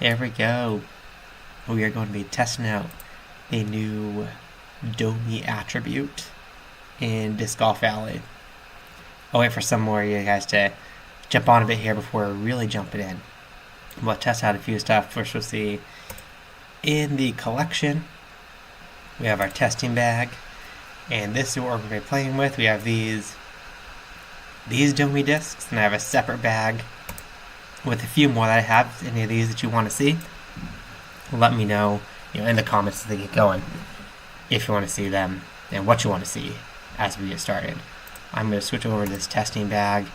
Here we go. We are going to be testing out a new Domey attribute in Disc Golf Valley. I'll wait for some more of you guys to jump on a bit here before really jumping in. We'll test out a few stuff. First we'll see in the collection, we have our testing bag, and this is what we're going to be playing with. We have these Domey discs, and I have a separate bag with a few more that I have. Any of these that you want to see, let me know, in the comments as they get going, if you want to see them and what you want to see as we get started. I'm going to switch over to this testing bag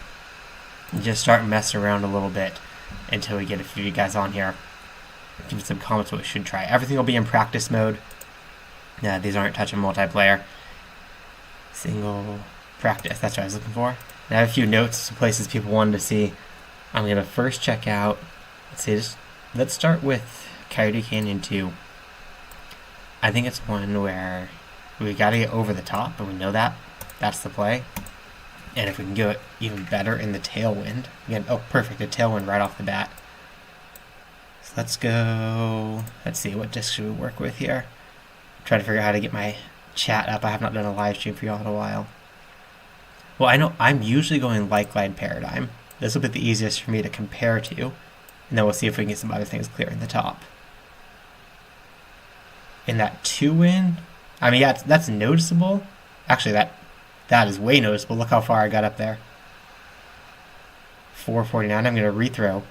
and just start messing around a little bit until we get a few of you guys on here. Give me some comments what we should try. Everything will be in practice mode. These aren't touching multiplayer. Single practice, that's what I was looking for. And I have a few notes, some places people wanted to see. I'm going to first check out, let's start with Kyo Canyon 2. I think it's one where we got to get over the top, and we know that. That's the play. And if we can do it even better in the tailwind. Again, oh, perfect, a tailwind right off the bat. So let's go, let's see, what disc should we work with here? Try to figure out how to get my chat up. I have not done a live stream for y'all in a while. Well, I know I'm usually going Glade Paradigm. This will be the easiest for me to compare to, and then we'll see if we can get some other things clear in the top. In that 2-win, I mean, yeah, that's noticeable. Actually, that is way noticeable. Look how far I got up there. 449. I'm going to rethrow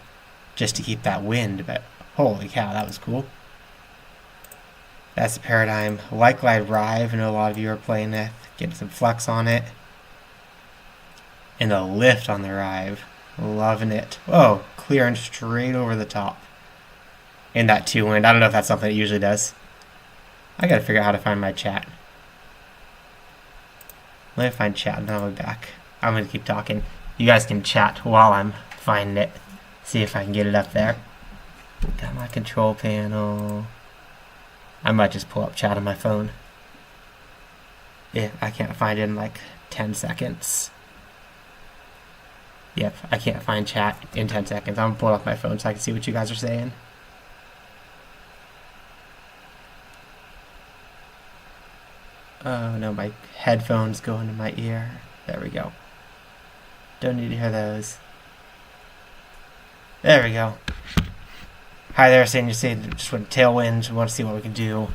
just to keep that wind, but holy cow, that was cool. That's the Paradigm. Glade Rive, I know a lot of you are playing with. Getting some flex on it. And the lift on the Rive. Loving it. Whoa, clearing straight over the top. In that 2-wind. I don't know if that's something it usually does. I gotta figure out how to find my chat. Let me find chat and then I'll be back. I'm gonna keep talking. You guys can chat while I'm finding it. See if I can get it up there. Got my control panel. I might just pull up chat on my phone. Yeah, I can't find it in like 10 seconds. Yep, I can't find chat in 10 seconds. I'm gonna pull it off my phone so I can see what you guys are saying. Oh no, my headphones go into my ear. There we go. Don't need to hear those. There we go. Hi there, saying just want tailwinds. We want to see what we can do.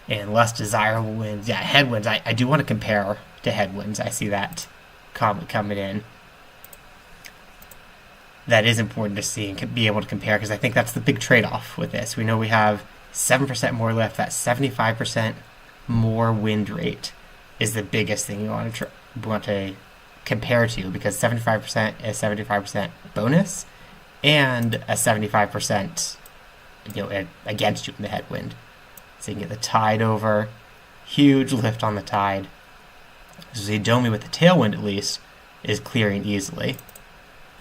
And less desirable winds. Yeah, headwinds. I do want to compare to headwinds. I see that comment coming in. That is important to see and be able to compare, because I think that's the big trade-off with this. We know we have 7% more lift. That 75% more wind rate is the biggest thing you want to compare to, because 75% is 75% bonus and a 75% against you in the headwind. So you can get the tide over, huge lift on the tide. So the Domey with the tailwind at least is clearing easily.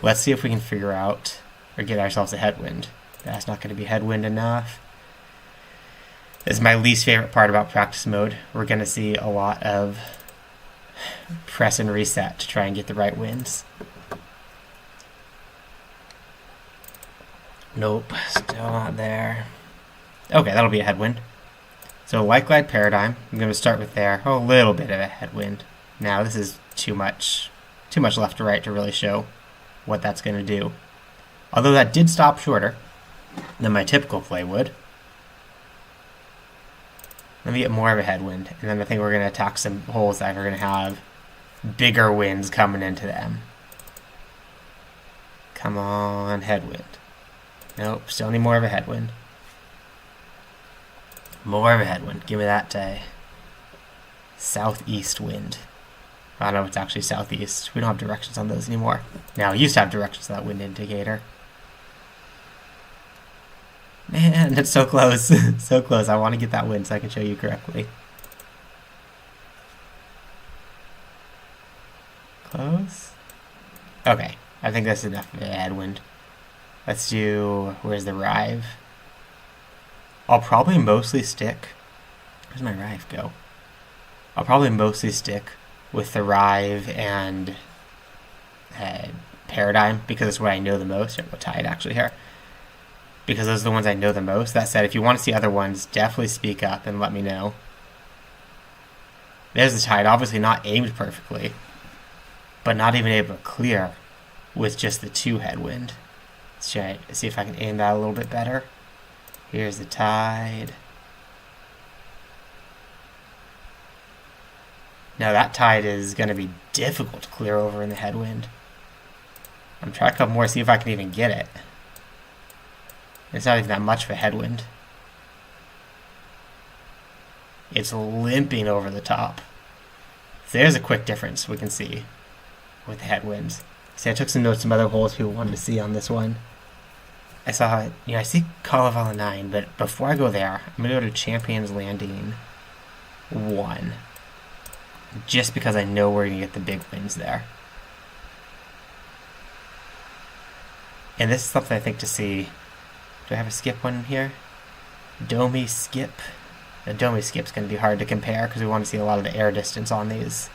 Let's see if we can figure out or get ourselves a headwind. That's not going to be headwind enough. This is my least favorite part about practice mode. We're going to see a lot of press and reset to try and get the right winds. Nope, still not there. Okay, that'll be a headwind. So Glade Paradigm, I'm going to start with there. Oh, a little bit of a headwind. Now this is too much left to right to really show what that's going to do. Although that did stop shorter than my typical play would. Let me get more of a headwind, and then I think we're going to attack some holes that are going to have bigger winds coming into them. Come on, headwind. Nope, still need more of a headwind. More of a headwind. Give me that southeast wind. I don't know if it's actually southeast. We don't have directions on those anymore. Now, we used to have directions on that wind indicator. Man, it's so close. So close. I want to get that wind so I can show you correctly. Close? Okay, I think that's enough of a headwind. Let's do, where's the Rive? I'll probably mostly stick, where's my Rive go? I'll probably mostly stick with the Rive and Paradigm, because it's what I know the most. We'll tie it actually here. because those are the ones I know the most. That said, if you want to see other ones, definitely speak up and let me know. There's the tide, obviously not aimed perfectly, but not even able to clear with just the 2 headwind. Let's try to see if I can aim that a little bit better. Here's the tide. Now that tide is going to be difficult to clear over in the headwind. I'm trying a couple more, see if I can even get it. It's not even that much of a headwind. It's limping over the top. So there's a quick difference we can see with the headwinds. See, I took some notes from other holes people wanted to see on this one. I saw, I see Kavala 9, but before I go there, I'm going to go to Champion's Landing 1. Just because I know we're going to get the big wins there. And this is something I think to see. Do I have a skip one here? Domey skip. The Domey skip's going to be hard to compare because we want to see a lot of the air distance on these.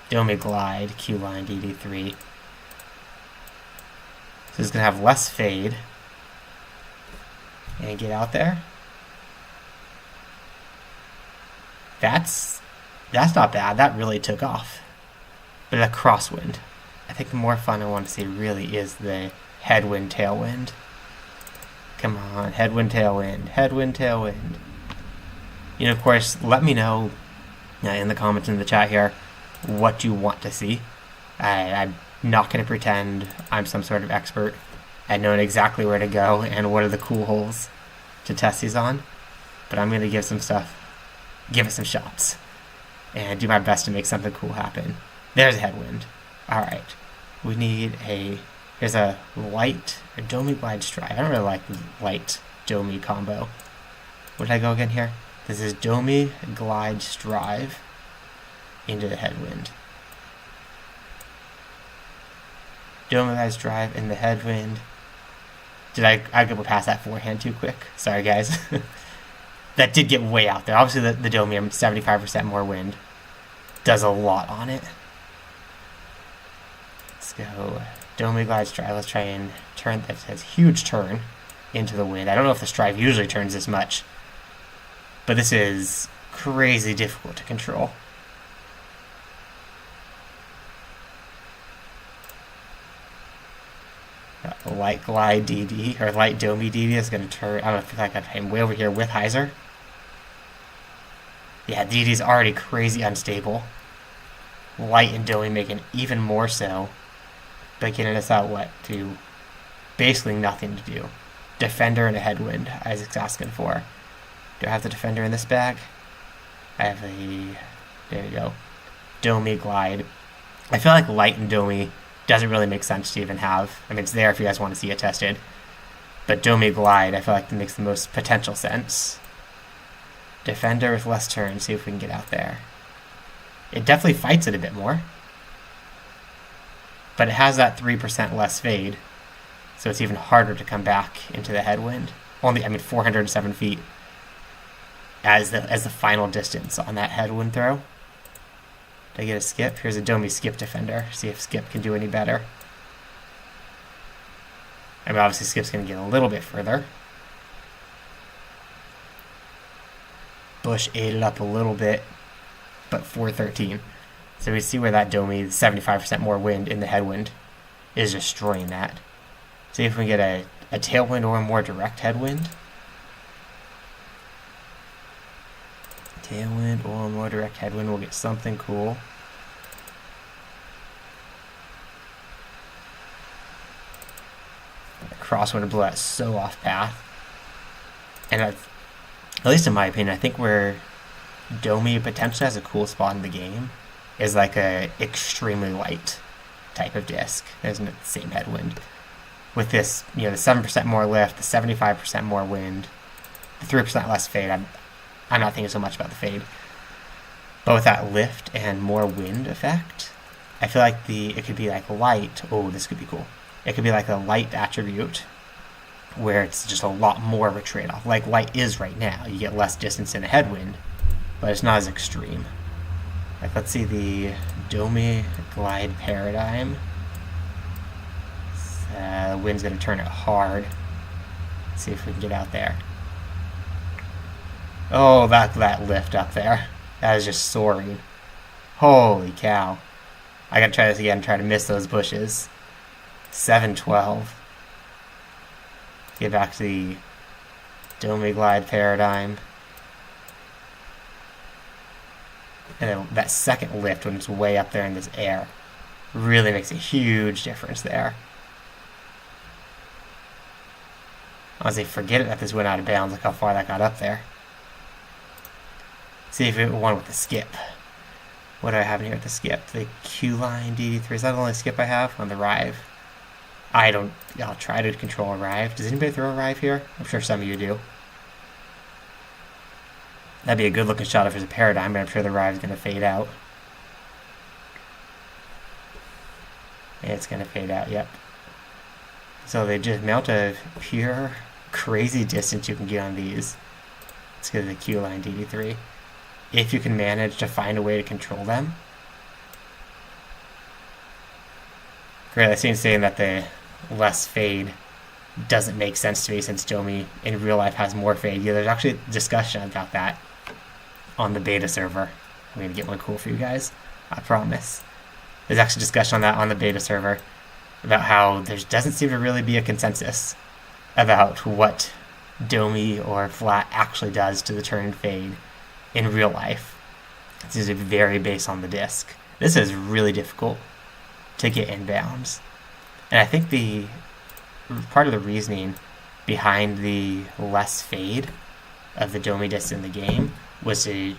Domey Glide, Q line, DD3. So it's going to have less fade. And get out there. That's not bad. That really took off. But a crosswind. I think the more fun I want to see really is the headwind, tailwind. Come on, headwind, tailwind, headwind, tailwind. Of course, let me know in the comments in the chat here what you want to see. I'm not going to pretend I'm some sort of expert at knowing exactly where to go and what are the cool holes to test these on. But I'm going to give some stuff, give it some shots, and do my best to make something cool happen. There's a headwind. All right. We need here's a light, a Domey Glide Strive. I don't really like the light Domey combo. What did I go again here? This is Domey Glide Strive into the headwind. Domey Glide Strive in the headwind. Did I go past that forehand too quick? Sorry, guys. That did get way out there. Obviously, the Domey, 75% more wind, does a lot on it. Let's go Domey Glide Strive. Let's try and turn. That says huge turn into the wind. I don't know if the Strive usually turns this much, but this is crazy difficult to control. Light Glide DD, or Light Domey DD is going to turn. I don't know if I got him way over here with hyzer. Yeah, DD is already crazy unstable. Light and Domey making even more so. But getting us out, to basically nothing to do. Defender and a headwind, Isaac's asking for. Do I have the Defender in this bag? I have there we go. Domey Glide. I feel like Light and Domey doesn't really make sense to even have. I mean, it's there if you guys want to see it tested. But Domey Glide, I feel like it makes the most potential sense. Defender with less turn, see if we can get out there. It definitely fights it a bit more. But it has that 3% less fade, so it's even harder to come back into the headwind. 407 feet as the final distance on that headwind throw. Did I get a skip? Here's a Domey skip defender. See if skip can do any better. I mean, obviously skip's going to get a little bit further. Bush ate it up a little bit, but 413. So we see where that Domey, 75% more wind in the headwind, is destroying that. See if we can get a tailwind or a more direct headwind. Tailwind or a more direct headwind, we'll get something cool. The crosswind blew that so off path. And at least in my opinion, I think where Domey potentially has a cool spot in the game is like a extremely light type of disc. There's the same headwind. With this, the 7% more lift, the 75% more wind, the 3% less fade, I'm not thinking so much about the fade. But with that lift and more wind effect, I feel like it could be like light. Oh, this could be cool. It could be like a light attribute where it's just a lot more of a trade-off. Like light is right now. You get less distance in a headwind, but it's not as extreme. Like, let's see the Domey Glide Paradigm. The wind's going to turn it hard. Let's see if we can get out there. Oh, that lift up there. That is just soaring. Holy cow. I gotta try this again, try to miss those bushes. 712. Get back to the Domey glide paradigm. And then that second lift when it's way up there in this air really makes a huge difference there. Honestly, forget it that this went out of bounds. Look how far that got up there. See if it won with the skip. What do I have in here with the skip? The Q line DD3. Is that the only skip I have on the Rive? I'll try to control a Rive. Does anybody throw a Rive here? I'm sure some of you do. That'd be a good looking shot if there's a paradigm, but I'm sure the Rive's going to fade out. It's going to fade out, yep. So the amount of pure crazy distance you can get on these. Let's go to the Q line DD3. If you can manage to find a way to control them. Great, I seem saying that the less fade doesn't make sense to me since Domey in real life has more fade. Yeah, there's actually a discussion about that on the beta server. I'm going to get one cool for you guys, I promise. There's actually discussion on that on the beta server about how there doesn't seem to really be a consensus about what Domey or flat actually does to the turn and fade in real life. This is very based on the disc. This is really difficult to get inbounds. And I think the part of the reasoning behind the less fade of the Domey disc in the game was to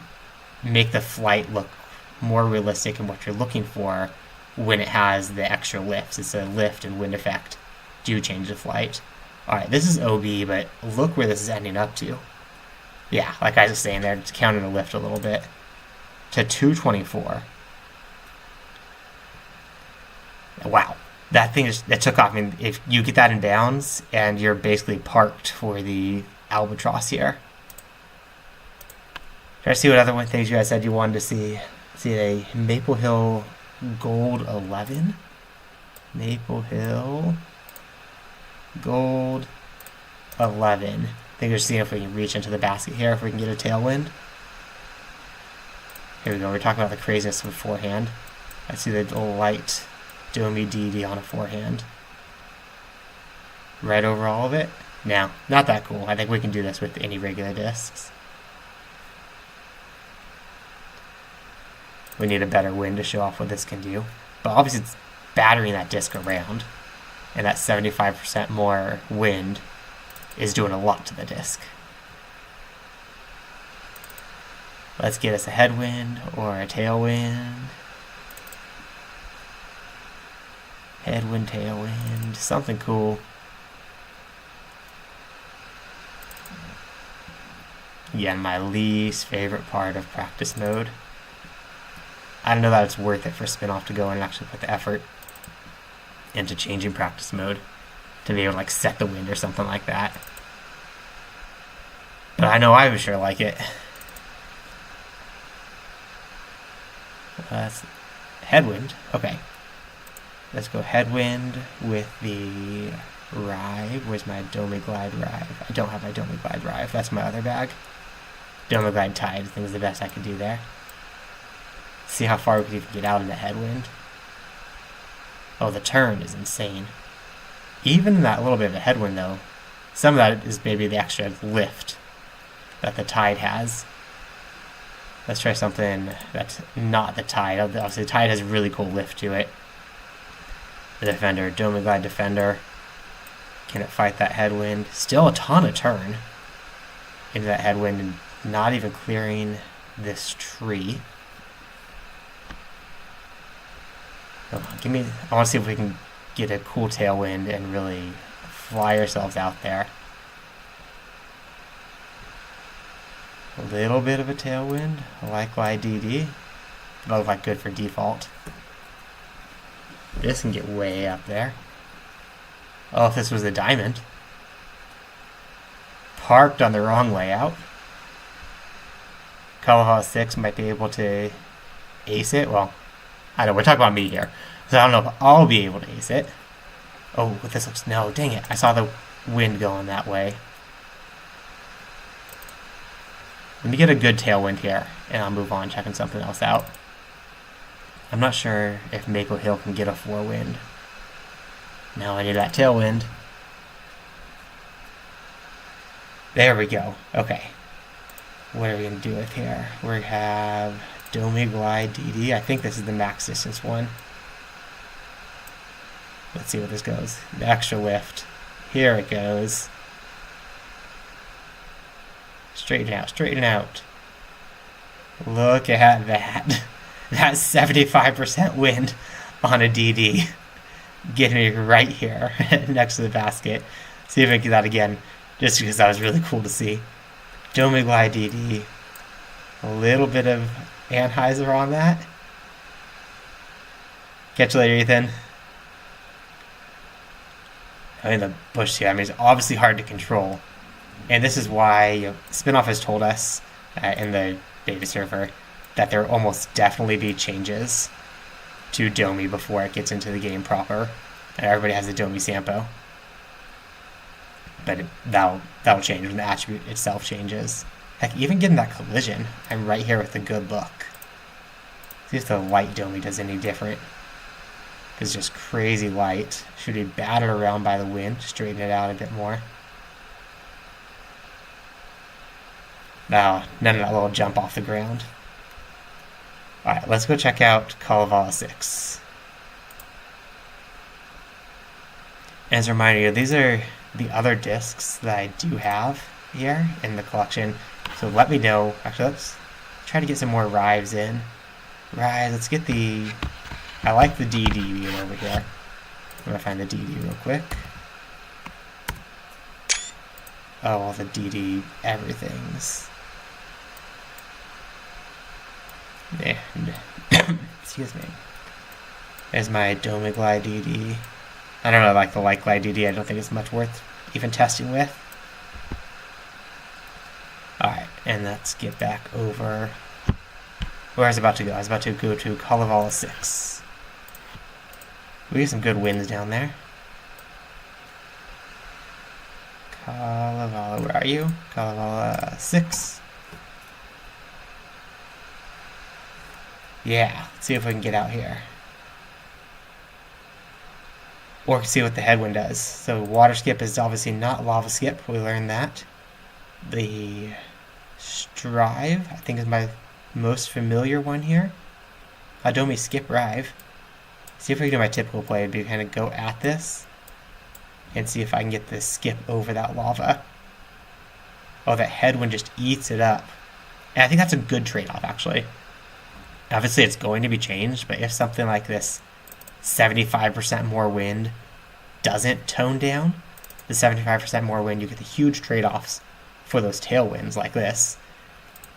make the flight look more realistic in what you're looking for when it has the extra lifts. It's a lift and wind effect do change the flight. Alright, this is OB, but look where this is ending up to. Yeah, like I was saying there, just counting the lift a little bit. To 224. Wow. That thing that took off. I mean, if you get that in bounds, and you're basically parked for the Albatross here. Try to see what other things you guys said you wanted to see. See a Maple Hill Gold 11. Maple Hill Gold 11. I think we're seeing if we can reach into the basket here, if we can get a tailwind. Here we go. We're talking about the craziness of a forehand. I see the light Domey DD on a forehand. Right over all of it. No, not that cool. I think we can do this with any regular discs. We need a better wind to show off what this can do. But obviously it's battering that disc around. And that 75% more wind is doing a lot to the disc. Let's get us a headwind or a tailwind. Headwind, tailwind, something cool. Yeah, my least favorite part of practice mode. I don't know that it's worth it for Spinoff to go and actually put the effort into changing practice mode to be able to like set the wind or something like that. But I know I would sure like it. That's headwind. Okay. Let's go headwind with the Rive. Where's my Domey Glide Rive? I don't have my Domey Glide Rive. That's my other bag. Domey Glide Tide. I think is the best I could do there. See how far we could even get out in the headwind. Oh, the turn is insane. Even that little bit of a headwind, though, some of that is maybe the extra lift that the Tide has. Let's try something that's not the Tide. Obviously, the Tide has a really cool lift to it. The Defender, Domey Glide Defender. Can it fight that headwind? Still a ton of turn into that headwind and not even clearing this tree. Oh, I want to see if we can get a cool tailwind and really fly ourselves out there. A little bit of a tailwind. I like Glide DD. Both like good for default. This can get way up there. Oh, if this was a diamond. Parked on the wrong layout. Kavala 6 might be able to ace it. Well, I know, we're talking about me here. So I don't know if I'll be able to ace it. Oh, with this looks... No, dang it. I saw the wind going that way. Let me get a good tailwind here, and I'll move on, checking something else out. I'm not sure if Maple Hill can get a forewind. Now I need that tailwind. There we go. Okay. What are we going to do with here? We have Domey, Glide, DD. I think this is the max distance one. Let's see what this goes. The extra lift. Here it goes. Straighten out, straighten out. Look at that. That's 75% wind on a DD. Getting me right here next to the basket. See if I can get that again, just because that was really cool to see. Domey, Glide, DD. A little bit of Anheuser on that. Catch you later, Ethan. I mean, the bush here, I mean, it's obviously hard to control. And this is why Spinoff has told us in the data server that there will almost definitely be changes to Domey before it gets into the game proper. And everybody has a Domey Sampo. But that'll change when the attribute itself changes. Heck, even getting that collision, I'm right here with a good look. See if the light Domey does any different. It's just crazy light. Should be battered around by the wind. Straighten it out a bit more. Now, none of that little jump off the ground. Alright, let's go check out Kavala 6. As a reminder, these are the other discs that I do have here in the collection. So let me know. Actually, let's try to get some more Rives in. Rives, let's get the... I like the DD being over here. I'm going to find the DD real quick. Oh, all the DD everythings. And, excuse me. There's my Domey Glide DD. I don't know, like the Light Glide DD, I don't think it's much worth even testing with. Alright, and let's get back over. Where I was about to go? I was about to go to Kavala 6. We get some good winds down there. Kavala, where are you? Kavala 6. Yeah, let's see if we can get out here. Or see what the Headwind does. So water skip is obviously not lava skip. We learned that. The Strive, I think, is my most familiar one here. Domey skip Rive. See if I can do my typical play. It'd be kind of go at this and see if I can get this skip over that lava. Oh, that Headwind just eats it up. And I think that's a good trade-off, actually. Obviously, it's going to be changed, but if something like this 75% more wind doesn't tone down, the 75% more wind, you get the huge trade-offs for those tailwinds like this.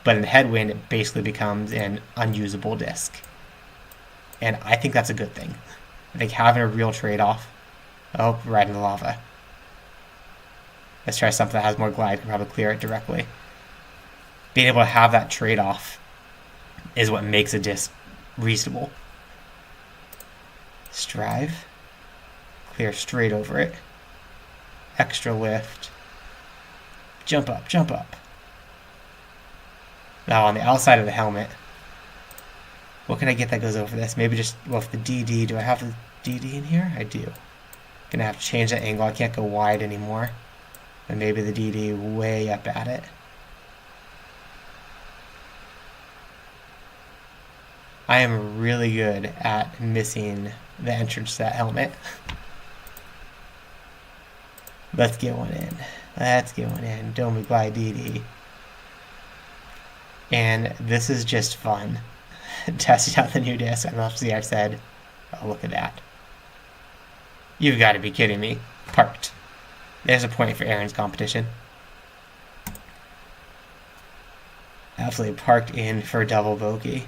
But in Headwind, it basically becomes an unusable disc. And I think that's a good thing. I think having a real trade-off. Oh, right in the lava. Let's try something that has more glide. Can probably clear it directly. Being able to have that trade-off is what makes a disc reasonable. Strive. Clear straight over it. Extra lift. Jump up, jump up. Now on the outside of the helmet, what can I get that goes over this? Maybe just, well, if the DD, do I have the DD in here? I do. Gonna have to change that angle. I can't go wide anymore. And maybe the DD way up at it. I am really good at missing the entrance to that helmet. Let's get one in. Let's get one in. Domey Glide DD. And this is just fun. Testing out the new disc. And obviously I said, oh, look at that. You've got to be kidding me. Parked. There's a point for Aaron's competition. Absolutely parked in for a double bogey.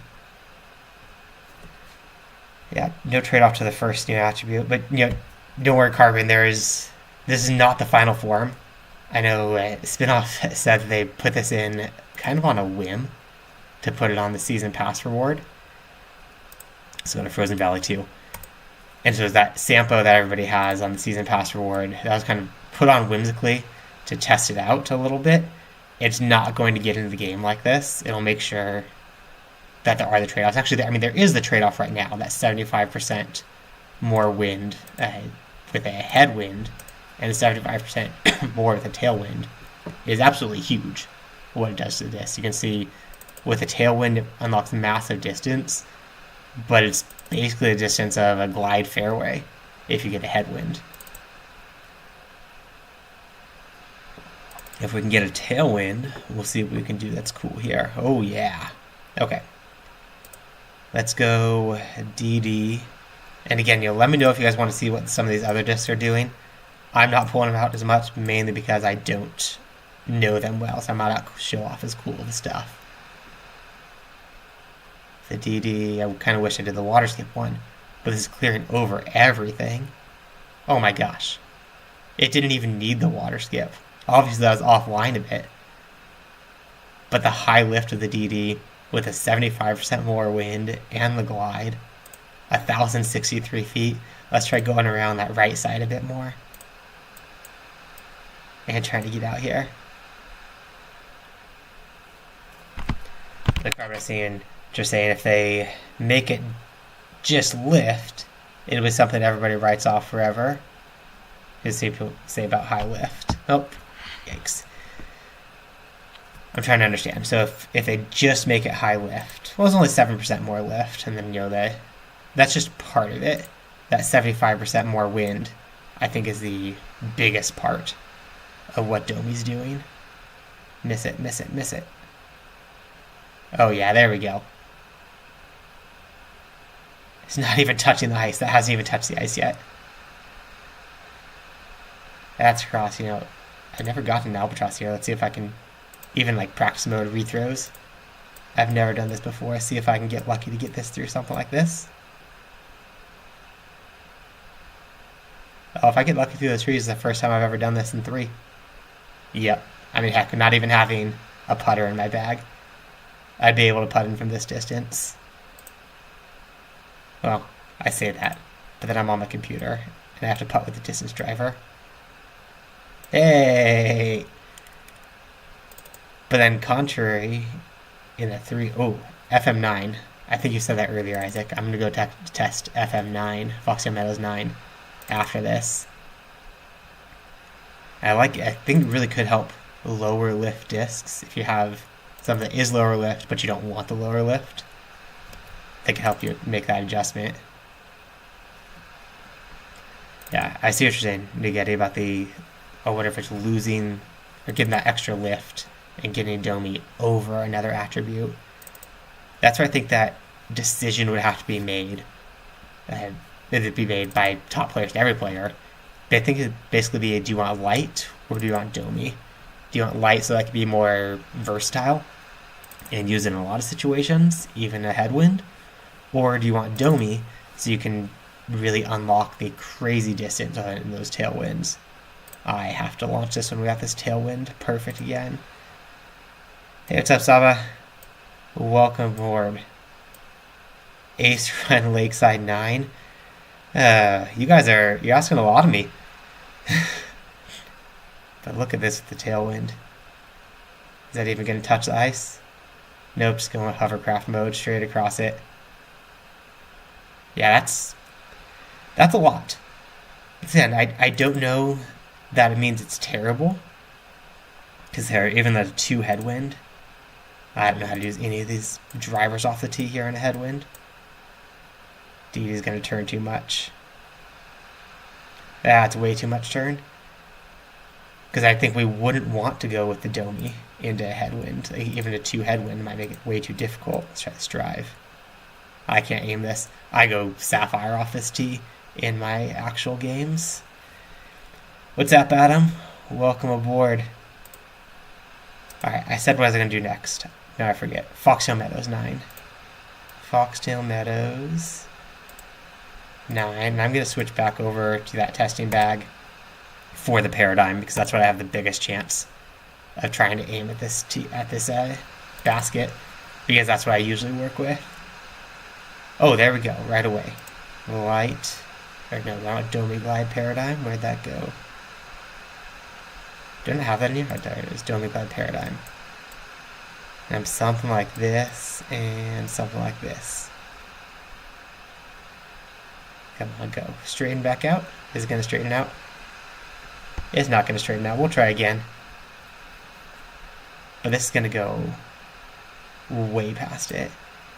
Yeah, no trade-off to the first new attribute. But, you know, don't worry, Carbon. This is not the final form. I know Spinoff said that they put this in kind of on a whim to put it on the season pass reward. So in a Frozen Valley 2. And so that Sampo that everybody has on the season pass reward, that was kind of put on whimsically to test it out a little bit. it's not going to get into the game like this. It'll make sure that there are the trade-offs. Actually, I mean, there is the trade-off right now, that 75% more wind with a headwind and 75% more with a tailwind is absolutely huge what it does to this. You can see with a tailwind, it unlocks massive distance, but it's basically the distance of a Glide fairway if you get a headwind. If we can get a tailwind, we'll see what we can do that's cool here. Oh, yeah. Okay. Let's go DD. And again, let me know if you guys want to see what some of these other discs are doing. I'm not pulling them out as much, mainly because I don't know them well, so I might not show off as cool of stuff. The DD, I kind of wish I did the water skip one, but this is clearing over everything. Oh my gosh. It didn't even need the water skip. Obviously, I was offline a bit. But the high lift of the DD with a 75% more wind and the Glide, 1,063 feet. Let's try going around that right side a bit more. And trying to get out here. Like I was saying, just saying if they make it just lift, it was something everybody writes off forever. Just see people say about high lift. Oh, yikes. I'm trying to understand. So if they just make it high lift, well, it's only 7% more lift, and then that's just part of it. That 75% more wind, I think, is the biggest part of what Domey's doing. Miss it, miss it, miss it. Oh yeah, there we go. It's not even touching the ice. That hasn't even touched the ice yet. That's across, I never got an Albatross here. Let's see if I can even practice mode rethrows. I've never done this before. See if I can get lucky to get this through something like this. Oh, if I get lucky through the trees, it's the first time I've ever done this in 3. Yep. I mean, heck, not even having a putter in my bag, I'd be able to putt in from this distance. Well, I say that, but then I'm on my computer, and I have to putt with the distance driver. Hey! But then contrary, in a 3... Oh, FM9. I think you said that earlier, Isaac. I'm going to go test FM9, Foxtail Meadows 9, after this. I think it really could help lower lift discs. If you have something that is lower lift, but you don't want the lower lift, they can help you make that adjustment. Yeah, I see what you're saying, Nigeti, about the... I wonder if it's losing or getting that extra lift and getting Domey over another attribute. That's where I think that decision would have to be made. It'd be made by top players to every player. But I think it'd basically be, do you want light or do you want Domey? Do you want light so that can be more versatile and use it in a lot of situations, even a headwind? Or do you want Domey so you can really unlock the crazy distance in those tailwinds? I have to launch this when we got this tailwind. Perfect again. Hey, what's up, Saba? Welcome aboard. Ace Run Lakeside 9. You're asking a lot of me. But look at this with the tailwind. Is that even going to touch the ice? Nope, just going with hovercraft mode straight across it. Yeah, that's a lot. Then I don't know that it means it's terrible, because even the 2 headwind, I don't know how to use any of these drivers off the tee here in a headwind. DD is going to turn too much. That's way too much turn. Because I think we wouldn't want to go with the Domey into a headwind. Even a 2 headwind might make it way too difficult. Let's try this drive. I can't aim this. I go Sapphire off this tee in my actual games. What's up, Adam? Welcome aboard. Alright, I said what I was going to do next. Now I forget. Foxtail Meadows 9. Foxtail Meadows 9. And I'm going to switch back over to that testing bag for the paradigm, because that's what I have the biggest chance of trying to aim at this basket, because that's what I usually work with. Oh, there we go, right away. Light, or no, not Domey Glide paradigm. Where'd that go? Didn't have that in here? Oh, there it is. Domey Glade Paradigm. And something like this, and something like this. Come on, go. Straighten back out. Is it going to straighten out? It's not going to straighten out. We'll try again. But this is going to go way past it.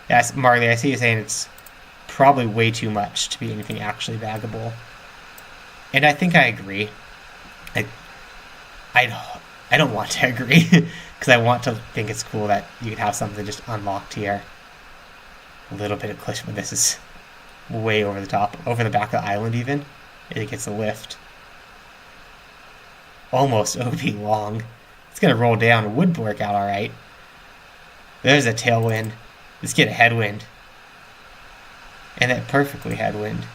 Yes, Marley, I see you saying it's probably way too much to be anything actually baggable. And I think I agree. I don't want to agree, because I want to think it's cool that you could have something just unlocked here. A little bit of cushion, but this is way over the top. Over the back of the island even. It gets a lift. Almost OP long. It's going to roll down. It would work out alright. There's a tailwind. Let's get a headwind. And that perfectly headwind.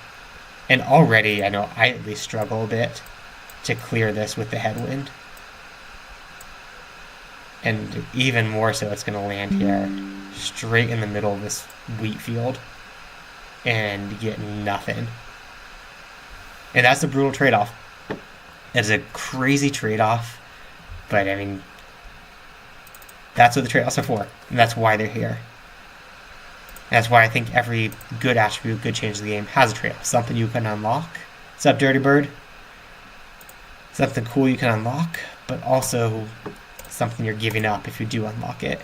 And already, I know I at least struggle a bit to clear this with the headwind. And even more so, it's going to land here, straight in the middle of this wheat field, and get nothing. And that's a brutal trade-off. It's a crazy trade-off, but I mean, that's what the trade-offs are for, and that's why they're here. And that's why I think every good attribute, good change of the game has a trade-off. Something you can unlock. What's up, Dirty Bird? Something cool you can unlock, but also something you're giving up if you do unlock it.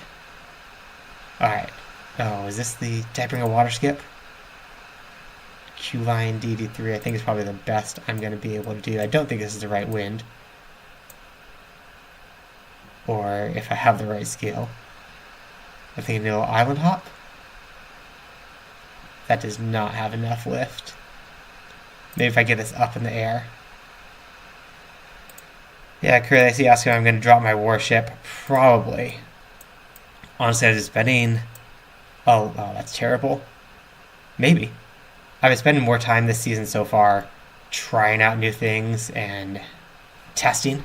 Alright. Oh, is this the... Did I bring a water skip? Q-line DD3 I think is probably the best I'm going to be able to do. I don't think this is the right wind. Or if I have the right skill. I think a little island hop. That does not have enough lift. Maybe if I get this up in the air. Yeah, Curly, I see asking if I'm going to drop my warship. Probably. Honestly, I was spending... Oh, that's terrible. Maybe. I've been spending more time this season so far trying out new things and testing.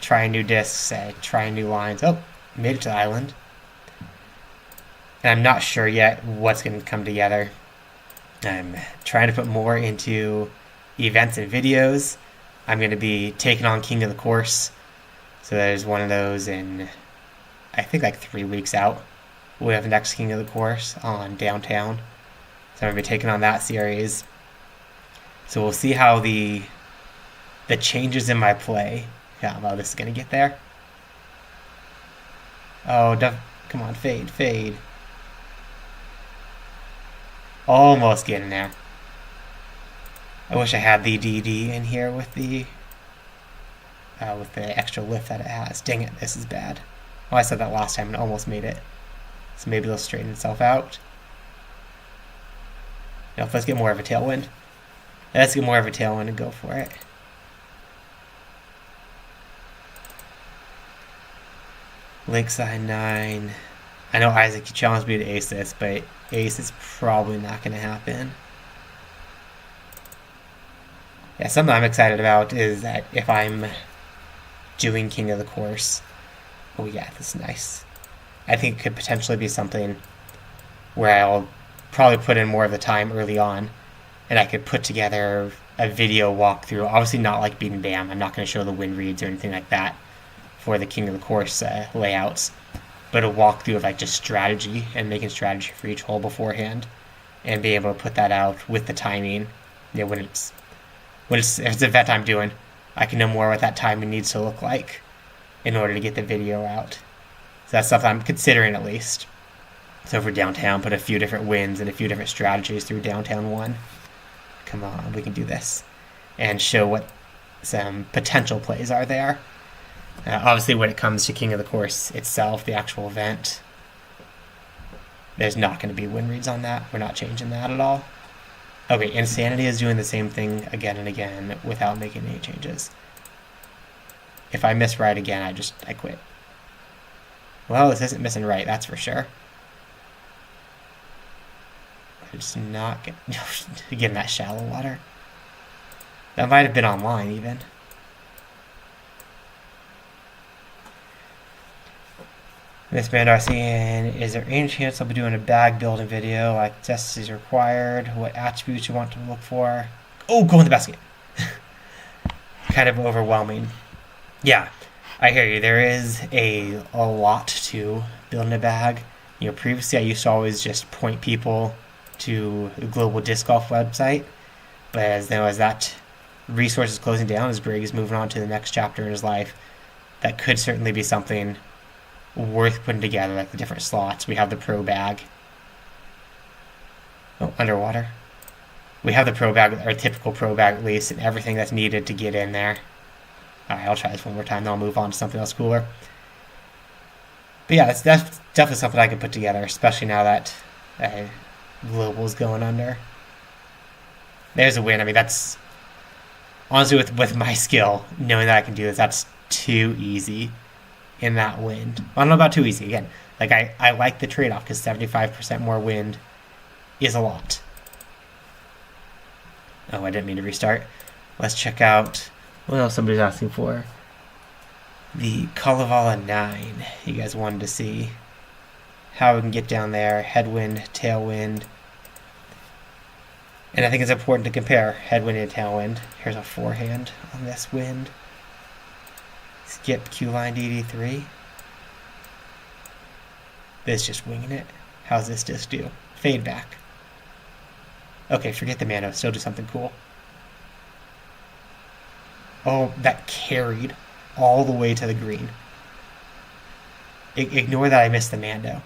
Trying new discs, trying new lines. Oh, made it to the island. And I'm not sure yet what's going to come together. I'm trying to put more into events and videos. I'm going to be taking on King of the Course. So there's one of those in, I think, like 3 weeks out. We have the next King of the Course on downtown. So I'm going to be taking on that series. So we'll see how the changes in my play. Yeah, well, this is going to get there. Oh, come on, fade, fade. Almost getting there. I wish I had the DD in here with the extra lift that it has. Dang it, this is bad. Oh, I said that last time and almost made it. So maybe it'll straighten itself out. No, let's get more of a tailwind. Let's get more of a tailwind and go for it. Lakeside 9. I know Isaac, you challenged me to ace this, but ace is probably not going to happen. Yeah, something I'm excited about is that if I'm doing King of the Course, oh yeah, this is nice. I think it could potentially be something where I'll probably put in more of the time early on, and I could put together a video walkthrough. Obviously not like Beaten Dam. I'm not going to show the wind reads or anything like that for the King of the Course layouts, but a walkthrough of like just strategy and making strategy for each hole beforehand, and be able to put that out with the timing. You know, if it's an event I'm doing, I can know more what that timing needs to look like in order to get the video out. So that's stuff I'm considering at least. So for downtown, put a few different wins and a few different strategies through downtown 1. Come on, we can do this. And show what some potential plays are there. Obviously, when it comes to King of the Course itself, the actual event, there's not going to be win reads on that. We're not changing that at all. Okay, Insanity is doing the same thing again and again without making any changes. If I miss right again, I quit. Well, this isn't missing right, that's for sure. It's not getting that shallow water. That might have been online even. Miss Mandarcian, is there any chance I'll be doing a bag building video? Like tests is required. What attributes you want to look for? Oh, go in the basket. Kind of overwhelming. Yeah. I hear you. There is a lot to building a bag. Previously I used to always just point people to the global disc golf website, but as that resource is closing down, as Greg is moving on to the next chapter in his life, that could certainly be something worth putting together, like the different slots. We have the pro bag. Oh, underwater. We have the pro bag, our typical pro bag at least, and everything that's needed to get in there. Alright, I'll try this one more time, then I'll move on to something else cooler. But yeah, that's definitely something I could put together, especially now that Global's going under. There's a win. I mean, that's... Honestly, with my skill, knowing that I can do this, that's too easy in that wind. Well, I don't know about too easy, again. Like, I like the trade-off, because 75% more wind is a lot. Oh, I didn't mean to restart. Let's check out what else somebody's asking for. The Kavala 9 you guys wanted to see. How we can get down there. Headwind, tailwind. And I think it's important to compare headwind and tailwind. Here's a forehand on this wind. Skip Q-line DD3. This just winging it. How's this disc do? Fade back. Okay, forget the mano. Still do something cool. Oh, that carried all the way to the green. Ignore that I missed the Mando.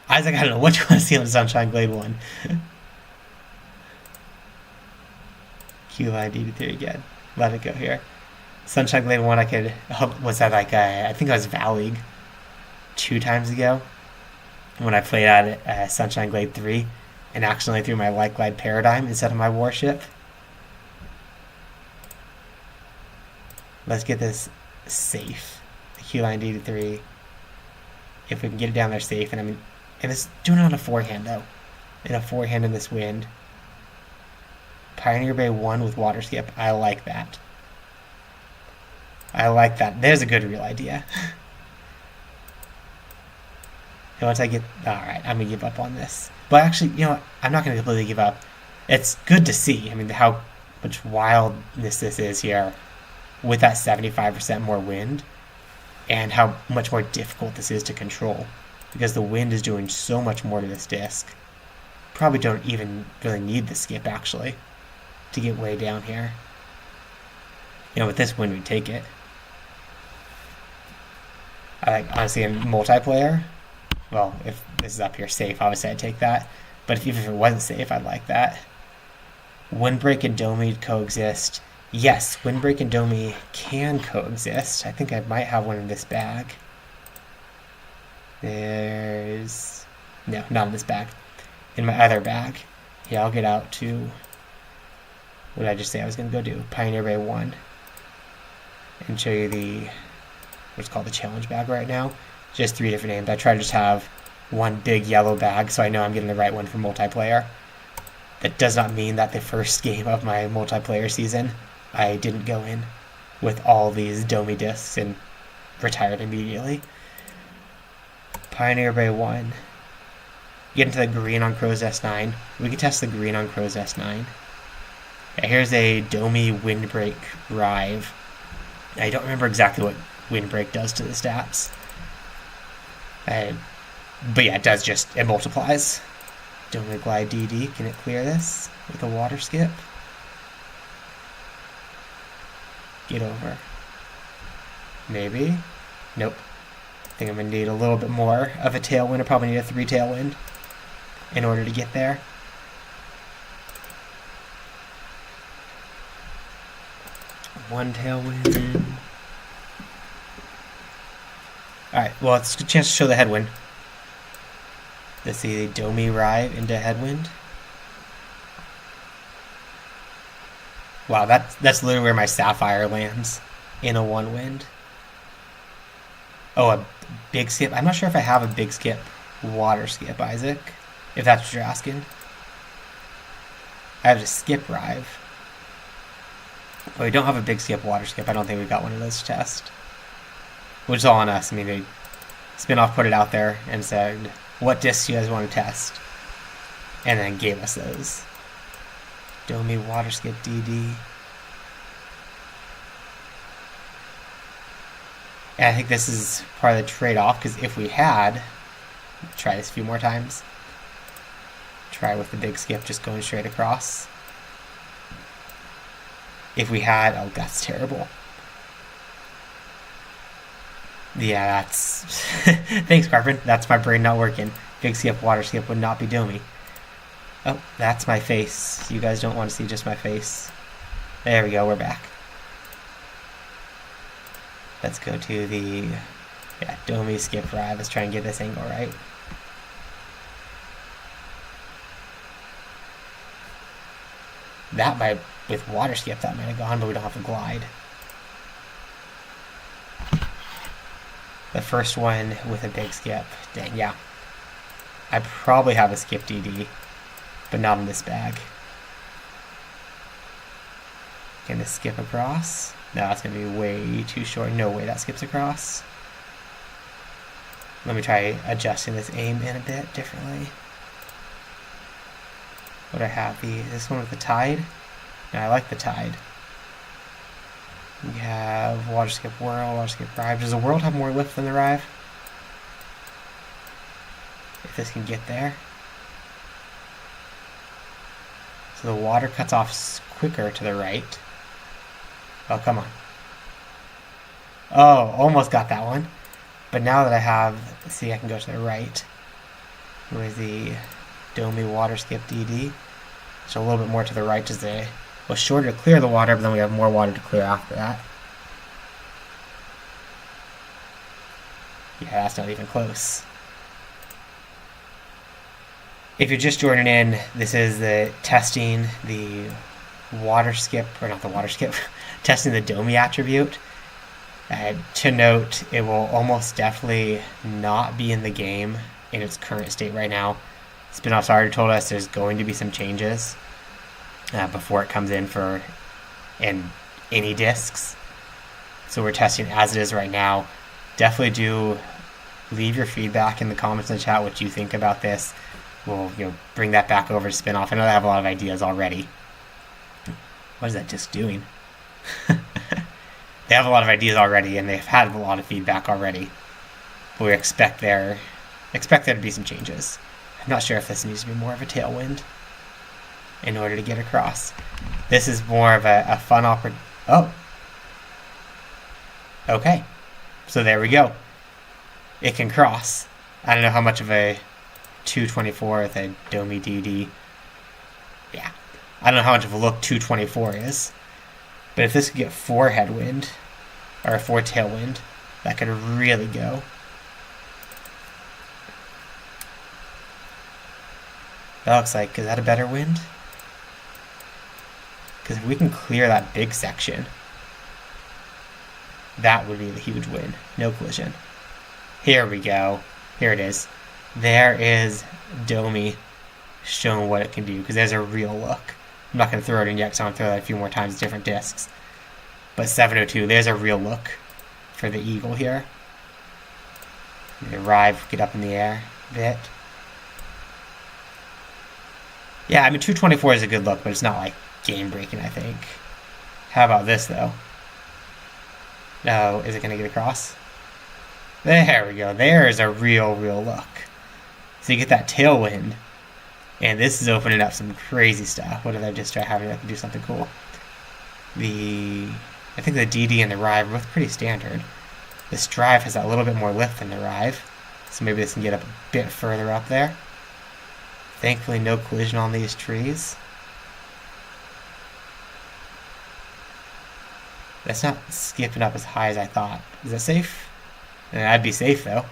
Isaac, I don't know what you want to see on Sunshine Glade 1. Q-line DD3 again. Let it go here. Sunshine Glade 1 I could... was that like I think I was Val League 2 times ago when I played at Sunshine Glade 3 and accidentally threw my Light Glide Paradigm instead of my Warship. Let's get this safe. The Q-line DD3. If we can get it down there safe. And I mean, and it's doing it on a forehand though. In a forehand in this wind. Pioneer Bay 1 with water skip. I like that. I like that. There's a good real idea. And once I get... Alright, I'm going to give up on this. But actually, you know what? I'm not going to completely give up. It's good to see. I mean, how much wildness this is here with that 75% more wind, and how much more difficult this is to control, because the wind is doing so much more to this disc. Probably don't even really need the skip, actually, to get way down here. With this wind, we take it. Honestly, in multiplayer, well, if this is up here safe, obviously I'd take that. But even if it wasn't safe, I'd like that. Windbreak and Domey coexist. Yes, Windbreak and Domey can coexist. I think I might have one in this bag. There's... No, not in this bag. In my other bag. Yeah, I'll get out to... What did I just say I was going to go do? Pioneer Bay 1. And show you the... What's called the challenge bag right now. Just 3 different names. I try to just have one big yellow bag so I know I'm getting the right one for multiplayer. That does not mean that the first game of my multiplayer season I didn't go in with all these Domey discs and retired immediately. Pioneer Bay 1. Get into the green on Crow's S9. We can test the green on Crow's S9. Yeah, here's a Domey Windbreak Rive. I don't remember exactly what Windbreak does to the stats. But yeah, it multiplies. Domey Glide DD, can it clear this with a water skip? Get over. Maybe. Nope. I think I'm going to need a little bit more of a tailwind. I probably need a 3 tailwind in order to get there. One tailwind. Alright, well, it's a good chance to show the headwind. Let's see the Domey Rive into headwind. Wow, that's literally where my Sapphire lands in a 1 wind. Oh, a big skip. I'm not sure if I have a big skip water skip, Isaac, if that's what you're asking. I have a skip Rive. But we don't have a big skip water skip. I don't think we got one of those to test. Which is all on us. I mean, they Spinoff put it out there and said, what discs do you guys want to test? And then gave us those. Domey water skip DD. And I think this is part of the trade-off, because if we had, try this a few more times, try with the big skip just going straight across. If we had, oh, that's terrible. Yeah, that's, thanks Carbon, that's my brain not working. Big skip, water skip would not be Domey. Oh, that's my face. You guys don't want to see just my face. There we go, we're back. Let's go to the, yeah, Domey skip drive. Let's try and get this angle right. That might, with water skip, that might have gone, but we don't have the glide. The first one with a big skip. Dang, yeah. I probably have a skip DD, but not in this bag. Can this skip across? No, that's going to be way too short. No way that skips across. Let me try adjusting this aim in a bit differently. What do I have? This one with the tide? No, I like the tide. We have water skip whirl, water skip rive. Does the world have more lift than the rive? If this can get there. So the water cuts off quicker to the right. Oh, come on. Oh, almost got that one. But now that I have, see, I can go to the right with the Domey water skip DD. So a little bit more to the right, just a was shorter to clear the water, but then we have more water to clear after that. Yeah, that's not even close. If you're just joining in, this is the testing the water skip, or not the water skip, testing the Domey attribute. To note, it will almost definitely not be in the game in its current state right now. Spinoff's already told us there's going to be some changes before it comes in for any discs. So we're testing as it is right now. Definitely do leave your feedback in the comments in the chat what you think about this. We'll bring that back over to Spinoff. I know they have a lot of ideas already. What is that disc doing? They have a lot of ideas already, and they've had a lot of feedback already. But we expect there to be some changes. I'm not sure if this needs to be more of a tailwind in order to get across. This is more of a fun opportunity. Oh. Okay. So there we go. It can cross. I don't know how much of a 224 with a Domey DD. Yeah. I don't know how much of a look 224 is. But if this could get 4 headwind, or 4 tailwind, that could really go. That looks like, is that a better wind? Because if we can clear that big section, that would be the huge win. No collision. Here we go. Here it is. There is Domey showing what it can do, because there's a real look. I'm not going to throw it in yet, because I want to throw that a few more times, different discs. But 702, there's a real look for the eagle here. The rive, get up in the air a bit. Yeah, I mean, 224 is a good look, but it's not like game-breaking, I think. How about this, though? No, is it going to get across? There we go. There's a real look. So you get that tailwind, and this is opening up some crazy stuff. What did I just try having that can do something cool? I think the DD and the rive are both pretty standard. This drive has a little bit more lift than the rive, so maybe this can get up a bit further up there. Thankfully, no collision on these trees. That's not skipping up as high as I thought. Is that safe? I'd be safe, though.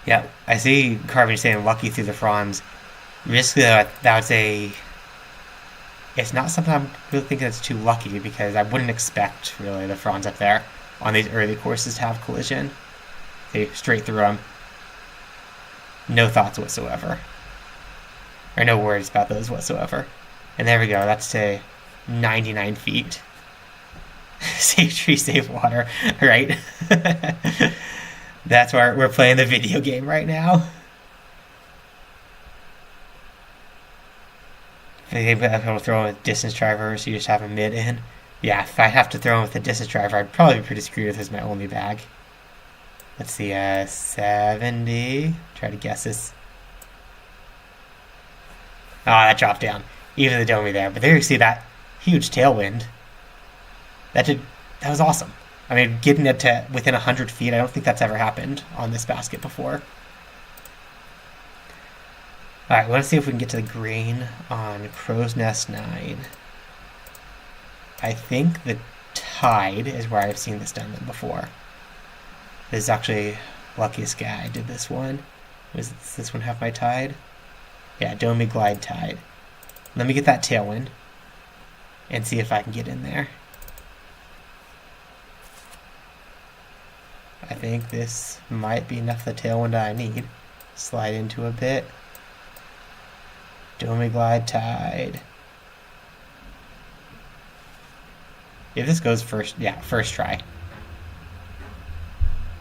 Yeah, I see Carvin saying lucky through the fronds. Risk, though, that would say it's not something I'm really thinking that's too lucky, because I wouldn't expect, really, the fronds up there on these early courses to have collision. They straight through them. No thoughts whatsoever. Or no worries about those whatsoever. And there we go, that's to 99 feet. Save tree, save water, right? That's why we're playing the video game right now. If they will throw a distance driver, so you just have a mid in. Yeah, if I have to throw in with a distance driver, I'd probably be pretty screwed if this is my only bag. Let's see, 70. Try to guess this. Oh, that dropped down. Even the Domey there. But there you see that huge tailwind. That was awesome. I mean, getting it to within 100 feet, I don't think that's ever happened on this basket before. Alright, let's see if we can get to the green on Crow's Nest 9. I think the tide is where I've seen this done before. This is actually luckiest guy did this one. Does this one have my tide? Yeah, Domey Glide tide. Let me get that tailwind and see if I can get in there. I think this might be enough of the tailwind I need. Slide into a bit. Domey Glide tide. If this goes first, yeah, first try.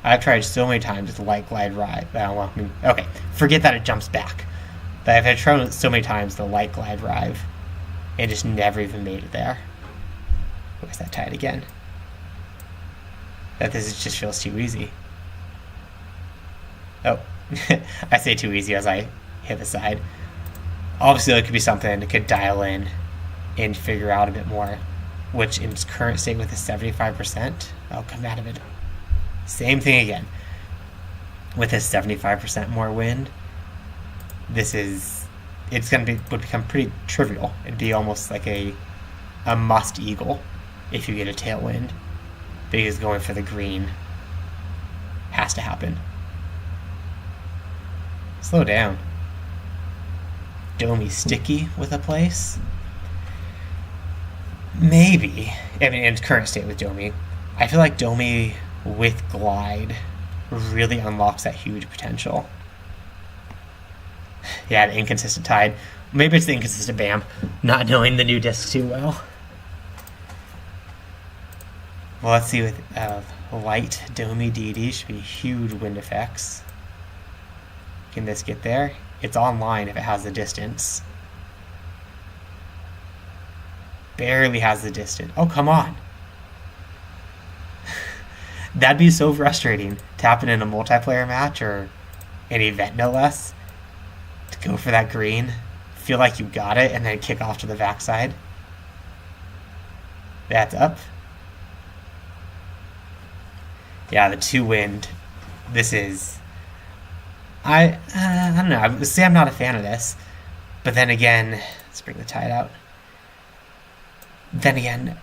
I've tried so many times with the light glide ride. Okay, forget that it jumps back. But I've tried it so many times the light glide ride and just never even made it there. Where's that tide again? That this just feels too easy. Oh, I say too easy as I hit the side. Obviously, it could be something that could dial in and figure out a bit more, which in its current state with a 75%, I'll come out of it. Same thing again. With a 75% more wind, it's going to would become pretty trivial. It'd be almost like a must eagle if you get a tailwind, because going for the green has to happen. Slow down. Domey sticky with a place? Maybe. I mean, in its current state with Domey, I feel like Domey with Glide really unlocks that huge potential. Yeah, the inconsistent tide. Maybe it's the inconsistent BAM, not knowing the new disc too well. Well, let's see with light Domey DD should be huge wind effects. Can this get there? It's online if it has the distance. Barely has the distance. Oh, come on. That'd be so frustrating to happen in a multiplayer match or an event, no less. To go for that green, feel like you got it, and then kick off to the backside. That's up. Yeah, the 2 wind. This is... I don't know. I would say I'm not a fan of this. But then again, let's bring the tide out. Then again,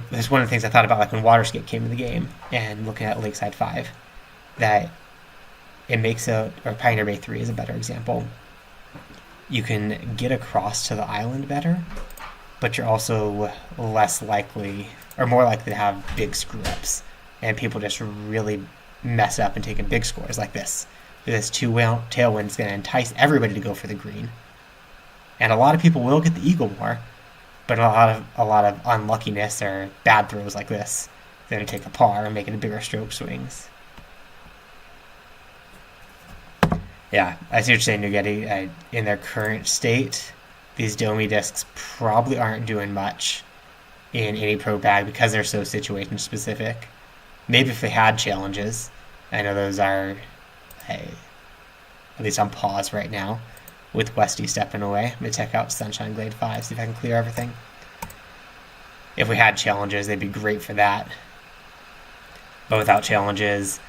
there's one of the things I thought about, like when Waterskate came in the game and looking at Lakeside 5, that it makes or Pioneer Bay 3 is a better example. You can get across to the island better, but you're also less likely, or more likely to have big screw-ups, and people just really mess up and taking big scores like this. This 2 tailwind is going to entice everybody to go for the green. And a lot of people will get the eagle more, but a lot of unluckiness or bad throws like this, they're going to take the par and make it a bigger stroke swings. Yeah, I see what you're saying, Nuggetti. In their current state, these Domey discs probably aren't doing much in any pro bag because they're so situation specific. Maybe if they had challenges. I know those are at least on pause right now with Westy stepping away. I'm going to check out Sunshine Glade 5, see if I can clear everything. If we had challenges, they'd be great for that. But without challenges,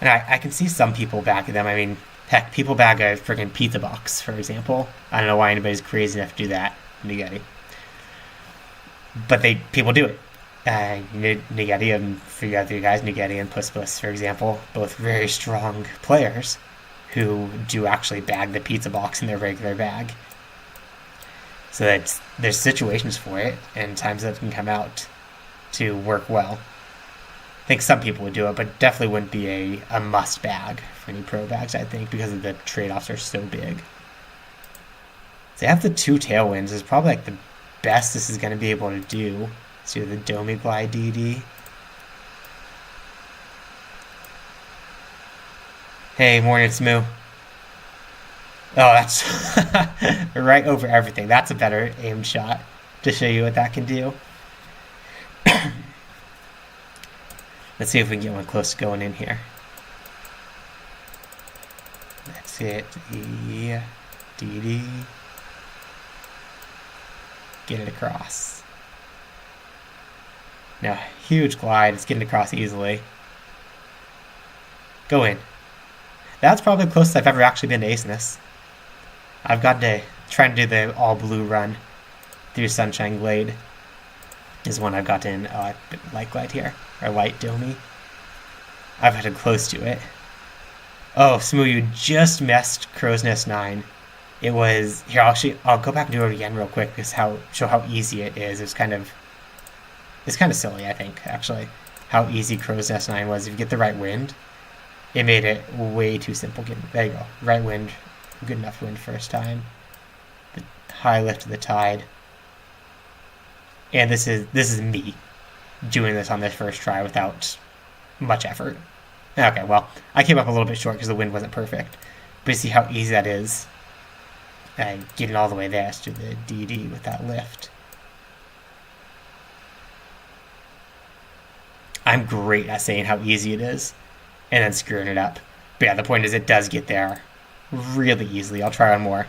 and I can see some people backing them. I mean, heck, people bag a freaking pizza box, for example. I don't know why anybody's crazy enough to do that. Nuggetti. But people do it. Nuggetti and for you guys, Nuggetti and Puss Puss, for example, both very strong players who do actually bag the pizza box in their regular bag. So there's situations for it, and times that can come out to work well. I think some people would do it, but definitely wouldn't be a must bag for any pro bags, I think, because of the trade-offs are so big. So they have the 2 tailwinds is probably like the best this is going to be able to do. So the Domey Glide DD. Hey, morning, it's Moo. Oh, that's right over everything. That's a better aimed shot to show you what that can do. Let's see if we can get one close to going in here. That's it. The DD. Get it across. Now, huge glide. It's getting across easily. Go in. That's probably the closest I've ever actually been to acing this. I've got to try to do the all blue run through Sunshine Glade. Is one I've got in light glide here, or light Domey. I've had close to it. Oh, Smooth, you just messed Crow's Nest 9. It was here. I'll go back and do it again real quick, because show how easy it is. It's kind of silly, I think, actually, how easy Crow's Nest 9 was. If you get the right wind, it made it way too simple. There you go, right wind, good enough wind first time. The high lift of the tide. And this is me doing this on this first try without much effort. Okay, well, I came up a little bit short because the wind wasn't perfect. But you see how easy that is. And getting all the way there to the DD with that lift. I'm great at saying how easy it is and then screwing it up. But yeah, the point is it does get there really easily. I'll try one more.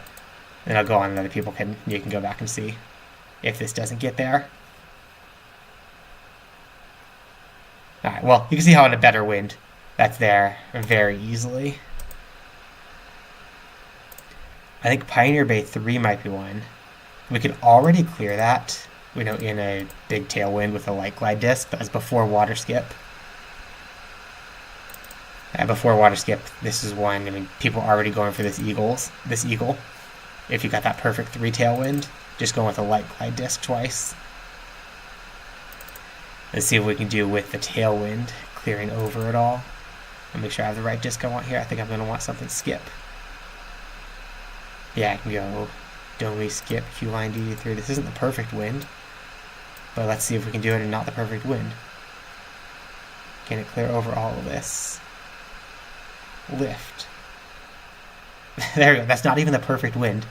And I'll go on and other people you can go back and see if this doesn't get there. Alright, well, you can see how in a better wind that's there very easily. I think Pioneer Bay 3 might be one. We could already clear that, in a big tailwind with a light glide disc. That was before water skip. Before water skip, this is one. I mean, people are already going for this eagle. If you got that perfect 3 tailwind, just going with a light glide disc twice. Let's see what we can do with the tailwind, clearing over it all. And make sure I have the right disc I want here. I think I'm going to want something skip. Yeah, I can go Domey, skip, Q line DD3. This isn't the perfect wind, but let's see if we can do it in not the perfect wind. Can it clear over all of this? Lift. There we go. That's not even the perfect wind.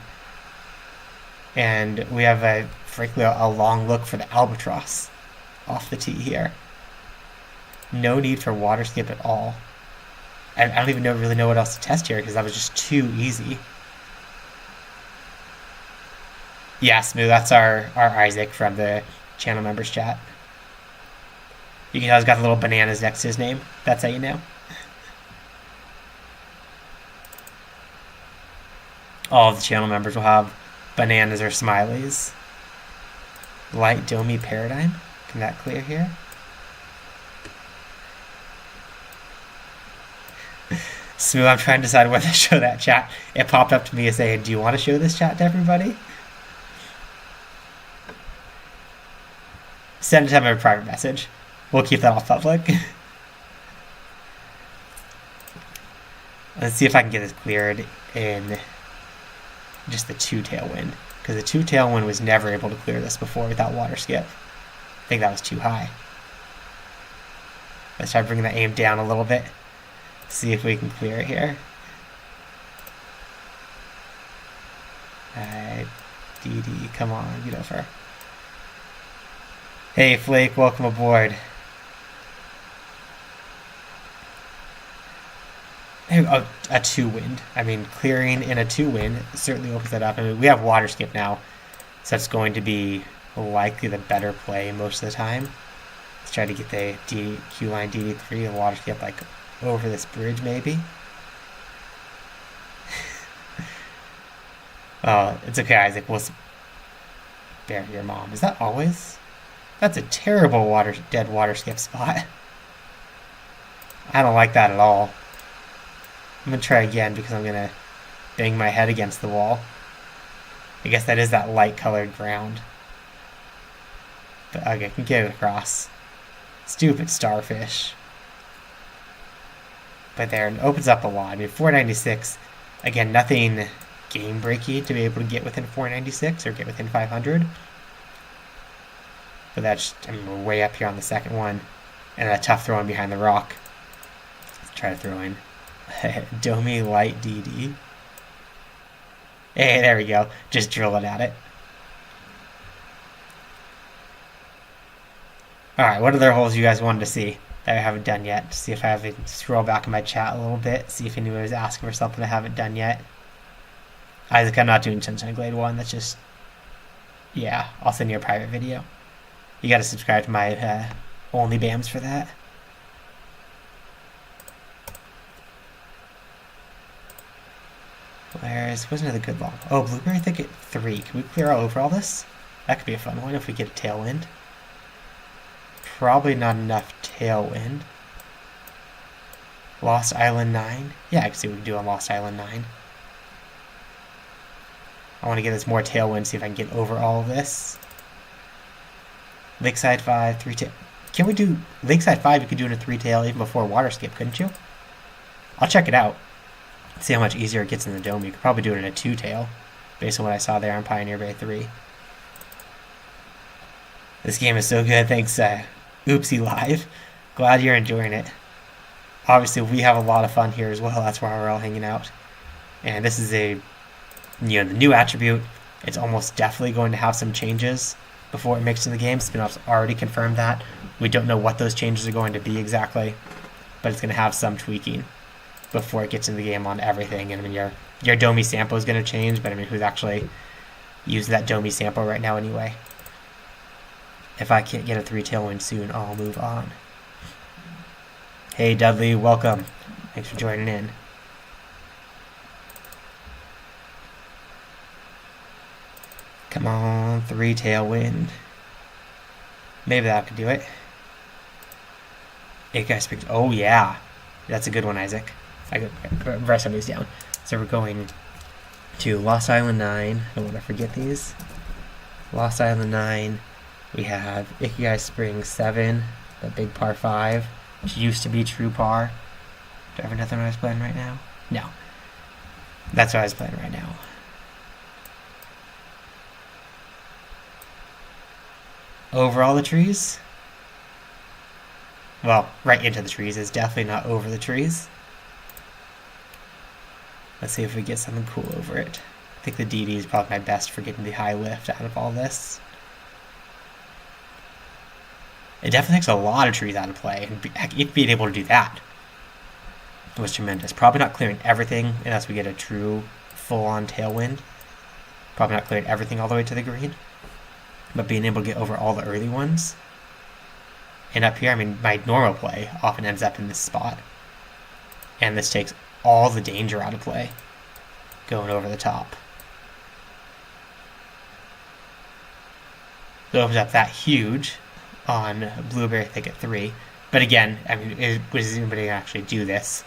And we have frankly a long look for the Albatross off the tee here. No need for water skip at all. I don't even really know what else to test here because that was just too easy. Yeah, Smooth, that's our Isaac from the channel members chat. You can tell he's got the little bananas next to his name. That's how you know. All of the channel members will have bananas or smileys. Light Domey Paradigm. Can that clear here? Smooth, I'm trying to decide whether to show that chat. It popped up to me saying, do you want to show this chat to everybody? Send it to him a private message. We'll keep that off public. Let's see if I can get this cleared in just the 2 tailwind. Because the 2 tailwind was never able to clear this before without water skip. I think that was too high. Let's try bringing that aim down a little bit. See if we can clear it here. DD, come on, get over. Hey Flake, welcome aboard. A 2 wind. I mean, clearing in a 2 wind certainly opens that up. I mean, we have water skip now, so that's going to be likely the better play most of the time. Let's try to get the Q line DD3, the water skip like over this bridge maybe. Oh, it's okay, Isaac. We'll spare your mom. Is that always? That's a terrible dead water skip spot. I don't like that at all. I'm going to try again because I'm going to bang my head against the wall. I guess that is that light colored ground. But okay, I can get it across. Stupid starfish. But there, it opens up a lot. I mean, 496, again, nothing game breaky to be able to get within 496 or get within 500. But that's, I mean, we're way up here on the second one. And a tough throw in behind the rock. Let's try to throw in Domey light DD. Hey, there we go. Just drill it at it. Alright, what other holes you guys wanted to see that I haven't done yet? See if I have to scroll back in my chat a little bit, see if anyone was asking for something I haven't done yet. Isaac, I'm not doing Sunshine Glade 1, that's just... Yeah, I'll send you a private video. You gotta subscribe to my only BAMs for that. Where's another good long? Oh, Blueberry Thicket 3. Can we clear over all this? That could be a fun one if we get a tailwind. Probably not enough tailwind. Lost Island 9. Yeah, I can see what we can do on Lost Island 9. I want to get us more tailwind, see if I can get over all of this. Lakeside 5, 3 tail. Can we do Lakeside 5? You could do in a 3 tail even before water skip, couldn't you? I'll check it out. See how much easier it gets in the Domey. You could probably do it in a 2 tail, based on what I saw there on Pioneer Bay 3. This game is so good. Thanks, Oopsie Live. Glad you're enjoying it. Obviously, we have a lot of fun here as well. That's why we're all hanging out. And this is the new attribute. It's almost definitely going to have some changes before it makes to the game. Spinoff's already confirmed that. We don't know what those changes are going to be exactly, but it's going to have some tweaking before it gets in the game on everything. And I mean, your Domey sample is going to change, but I mean, who's actually using that Domey sample right now anyway? If I can't get a 3 tailwind soon, I'll move on. Hey Dudley, welcome. Thanks for joining in. Come on, 3 tailwind. Maybe that could do it. 8 guys picked. Oh yeah, that's a good one, Isaac. I could write some of these down. So we're going to Lost Island 9. I don't want to forget these. Lost Island 9. We have Icy Springs 7, the big par 5, which used to be true par. Do I have another one I was playing right now? No. That's what I was playing right now. Over all the trees? Well, right into the trees is definitely not over the trees. Let's see if we get something cool over it. I think the DD is probably my best for getting the high lift out of all this. It definitely takes a lot of trees out of play, and being able to do that was tremendous. Probably not clearing everything unless we get a true full-on tailwind. Probably not clearing everything all the way to the green, but being able to get over all the early ones. And up here, I mean, my normal play often ends up in this spot, and this takes all the danger out of play going over the top. So it opens up that huge on Blueberry Thicket 3. But again, I mean, is anybody going to actually do this?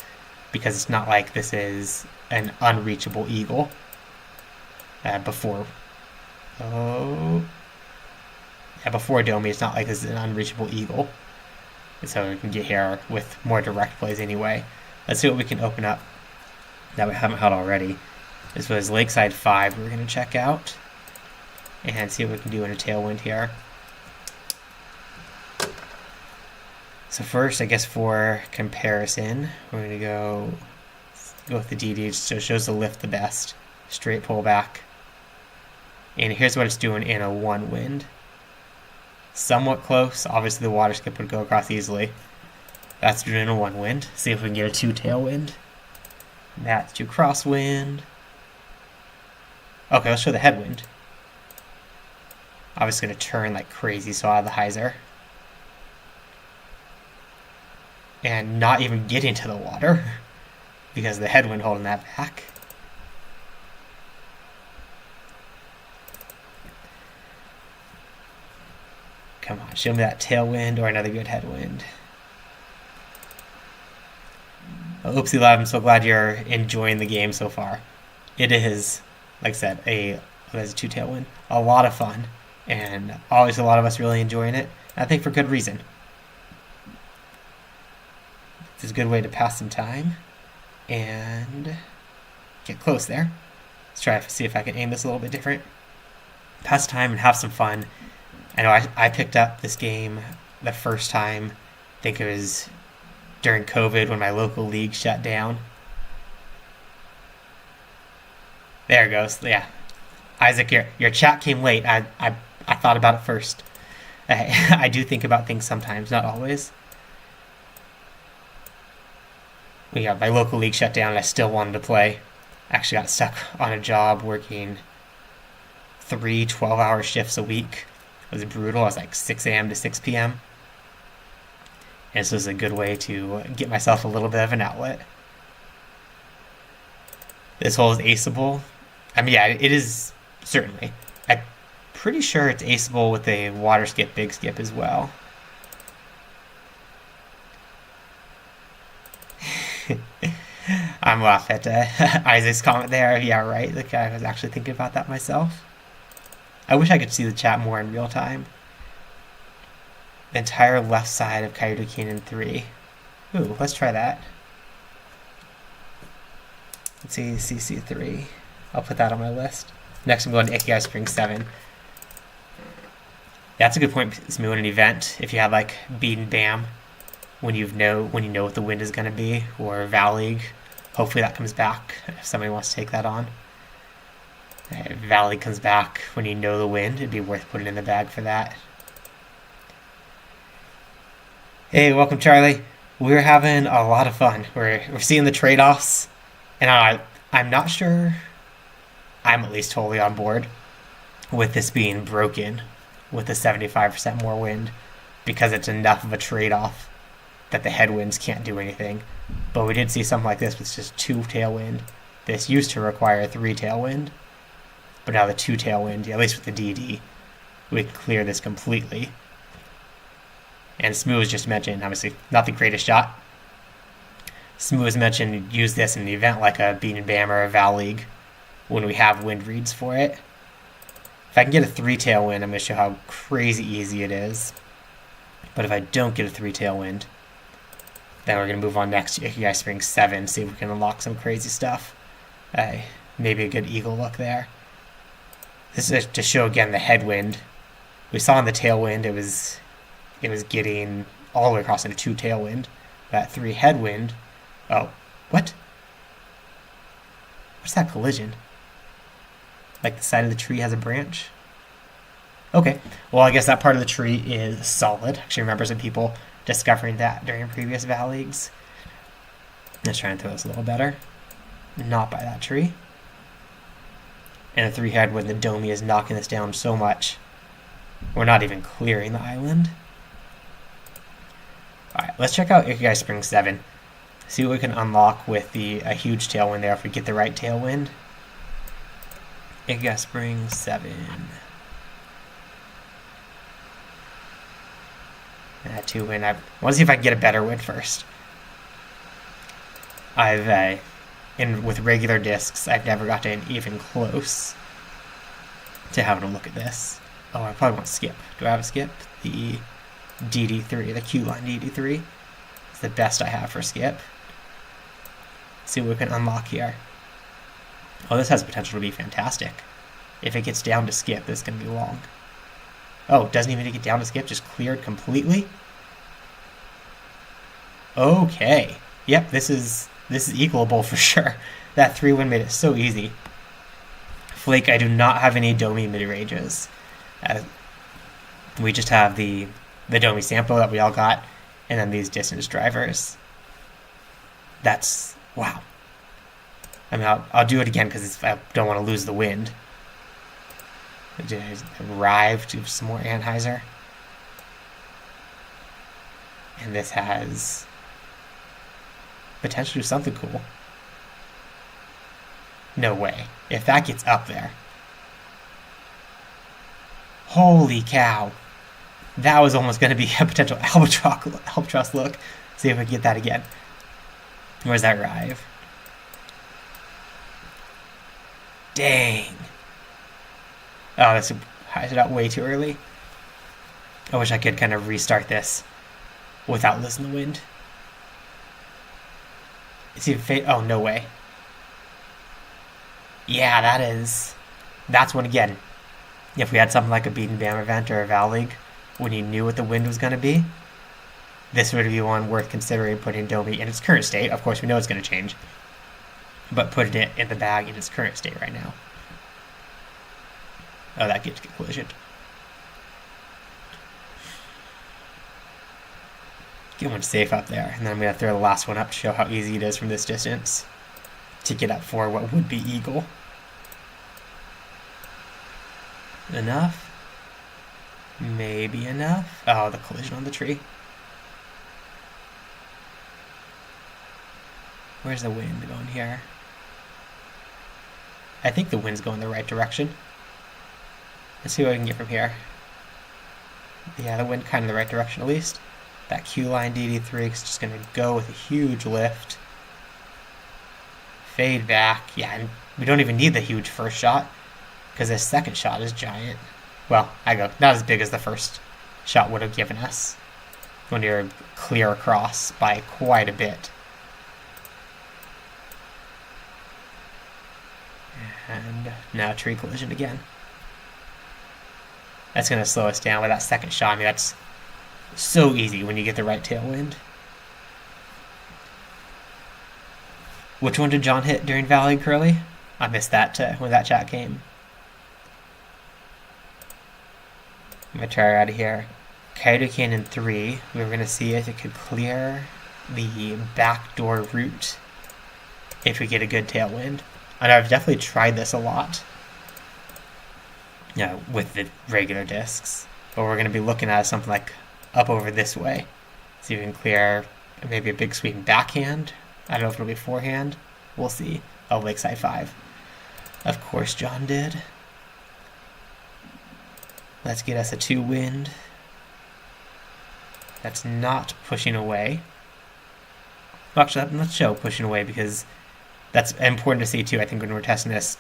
Because it's not like this is an unreachable eagle. Before Domey, it's not like this is an unreachable eagle. And so we can get here with more direct plays anyway. Let's see what we can open up that we haven't had already. This was Lakeside 5 we're going to check out. And see what we can do in a tailwind here. So first, I guess for comparison, we're going to go with the DD, so it shows the lift the best. Straight pullback. And here's what it's doing in a 1 wind. Somewhat close. Obviously the water skip would go across easily. That's doing a 1 wind. See if we can get a 2 tailwind. That's 2 crosswind. Okay, let's show the headwind. Obviously going to turn like crazy, so out of the hyzer. And not even getting to the water because of the headwind holding that back. Come on, show me that tailwind or another good headwind. Well, Oopsie Lab, I'm so glad you're enjoying the game so far. It is, like I said, there's a 2 tailwind. A lot of fun. And always a lot of us really enjoying it. I think for good reason. It's a good way to pass some time and get close there. Let's try to see if I can aim this a little bit different. Pass time and have some fun. I know I picked up this game the first time, I think it was during COVID when my local league shut down. There it goes. Yeah. Isaac, your chat came late. I thought about it first. I do think about things sometimes, not always. Yeah, my local league shut down and I still wanted to play. Actually got stuck on a job working 3 12-hour shifts a week. It was brutal. I was like 6 a.m. to 6 p.m. And this was a good way to get myself a little bit of an outlet. This hole is aceable. I mean, yeah, it is, certainly. I'm pretty sure it's aceable with a water skip, big skip as well. I'm laughing at Isaac's comment there. Yeah, right. Like, I was actually thinking about that myself. I wish I could see the chat more in real time. The entire left side of Kyo Canyon 3. Ooh, let's try that. Let's see, CC3. I'll put that on my list. Next, I'm going to Icy Springs 7. That's a good point. It's moving an event. If you have like beat and bam, when you know what the wind is going to be, or Val League, hopefully that comes back if somebody wants to take that on. If Val League comes back when you know the wind, it'd be worth putting in the bag for that. Hey, welcome Charlie. We're having a lot of fun. We're seeing the trade-offs, and I'm not sure. I'm at least totally on board with this being broken with the 75% more wind, because it's enough of a trade-off that the headwinds can't do anything. But we did see something like this with just 2 tailwind. This used to require 3 tailwind, but now the 2 tailwind, at least with the DD, we can clear this completely. And Smooth just mentioned, obviously, not the greatest shot. Smooth mentioned use this in the event like a Beat and Bam or a Val League when we have wind reads for it. If I can get a 3 tailwind, I'm going to show how crazy easy it is. But if I don't get a 3 tailwind, then we're going to move on next to Icy Springs 7, see if we can unlock some crazy stuff. Maybe a good eagle look there. This is to show again the headwind. We saw in the tailwind it was getting all the way across into 2 tailwind. That 3 headwind. Oh, what? What's that collision? Like the side of the tree has a branch? Okay, well I guess that part of the tree is solid. Actually remember some people discovering that during previous Val Leagues. Let's try and throw this a little better. Not by that tree. And a 3 headwind, the Domey is knocking this down so much. We're not even clearing the island. Alright, let's check out Icy Springs 7. See what we can unlock with a huge tailwind there if we get the right tailwind. Icy Springs 7. 2 wind. I want to see if I can get a better wind first. With regular discs, I've never gotten even close to having a look at this. Oh, I probably want to skip. Do I have a skip? The DD3, the Q-line DD3. It's the best I have for skip. See what we can unlock here. Oh, this has potential to be fantastic. If it gets down to skip, this is going to be long. Oh, it doesn't even get down to skip, just cleared completely? Okay. Yep, this is equalable for sure. That 3 wind made it so easy. Flake, I do not have any Domey mid-ranges. We just have the Domey sample that we all got, and then these distance drivers. That's, wow. I mean, I'll do it again because I don't want to lose the wind. Arrive to some more Anheuser. And this has potential to do something cool. No way. If that gets up there. Holy cow. That was almost going to be a potential Albatross look. See if we can get that again. Where's that arrive? Dang. Oh, that's hyped it out way too early. I wish I could kind of restart this without losing the wind. It's even fade. Oh, no way. Yeah, that's one again. If we had something like a Beat and Bam event or a Val League, when you knew what the wind was going to be, this would be one worth considering putting Domey in its current state. Of course, we know it's going to change, but putting it in the bag in its current state right now. Oh, that gets collision. Get one safe up there, and then I'm going to throw the last one up to show how easy it is from this distance to get up for what would be eagle. Enough? Maybe enough? Oh, the collision on the tree. Where's the wind going here? I think the wind's going the right direction. Let's see what we can get from here. Yeah, the wind kind of the right direction at least. That Q line DD3 is just going to go with a huge lift. Fade back. Yeah, and we don't even need the huge first shot because the second shot is giant. Well, not as big as the first shot would have given us when you're clear across by quite a bit. And now tree collision again. That's going to slow us down with that second shot. I mean, that's so easy when you get the right tailwind. Which one did John hit during Valley Curly? I missed that when that chat came. I'm going to try her out of here. Kyo Canyon 3. We were going to see if it could clear the backdoor route if we get a good tailwind. And I've definitely tried this a lot with the regular discs. But we're going to be looking at something like up over this way. See if we can clear maybe a big sweeping backhand. I don't know if it'll be forehand. We'll see. Oh, Lakeside 5. Of course John did. Let's get us a 2 wind. That's not pushing away. Well, actually, let's show pushing away because that's important to see too, I think, when we're testing this,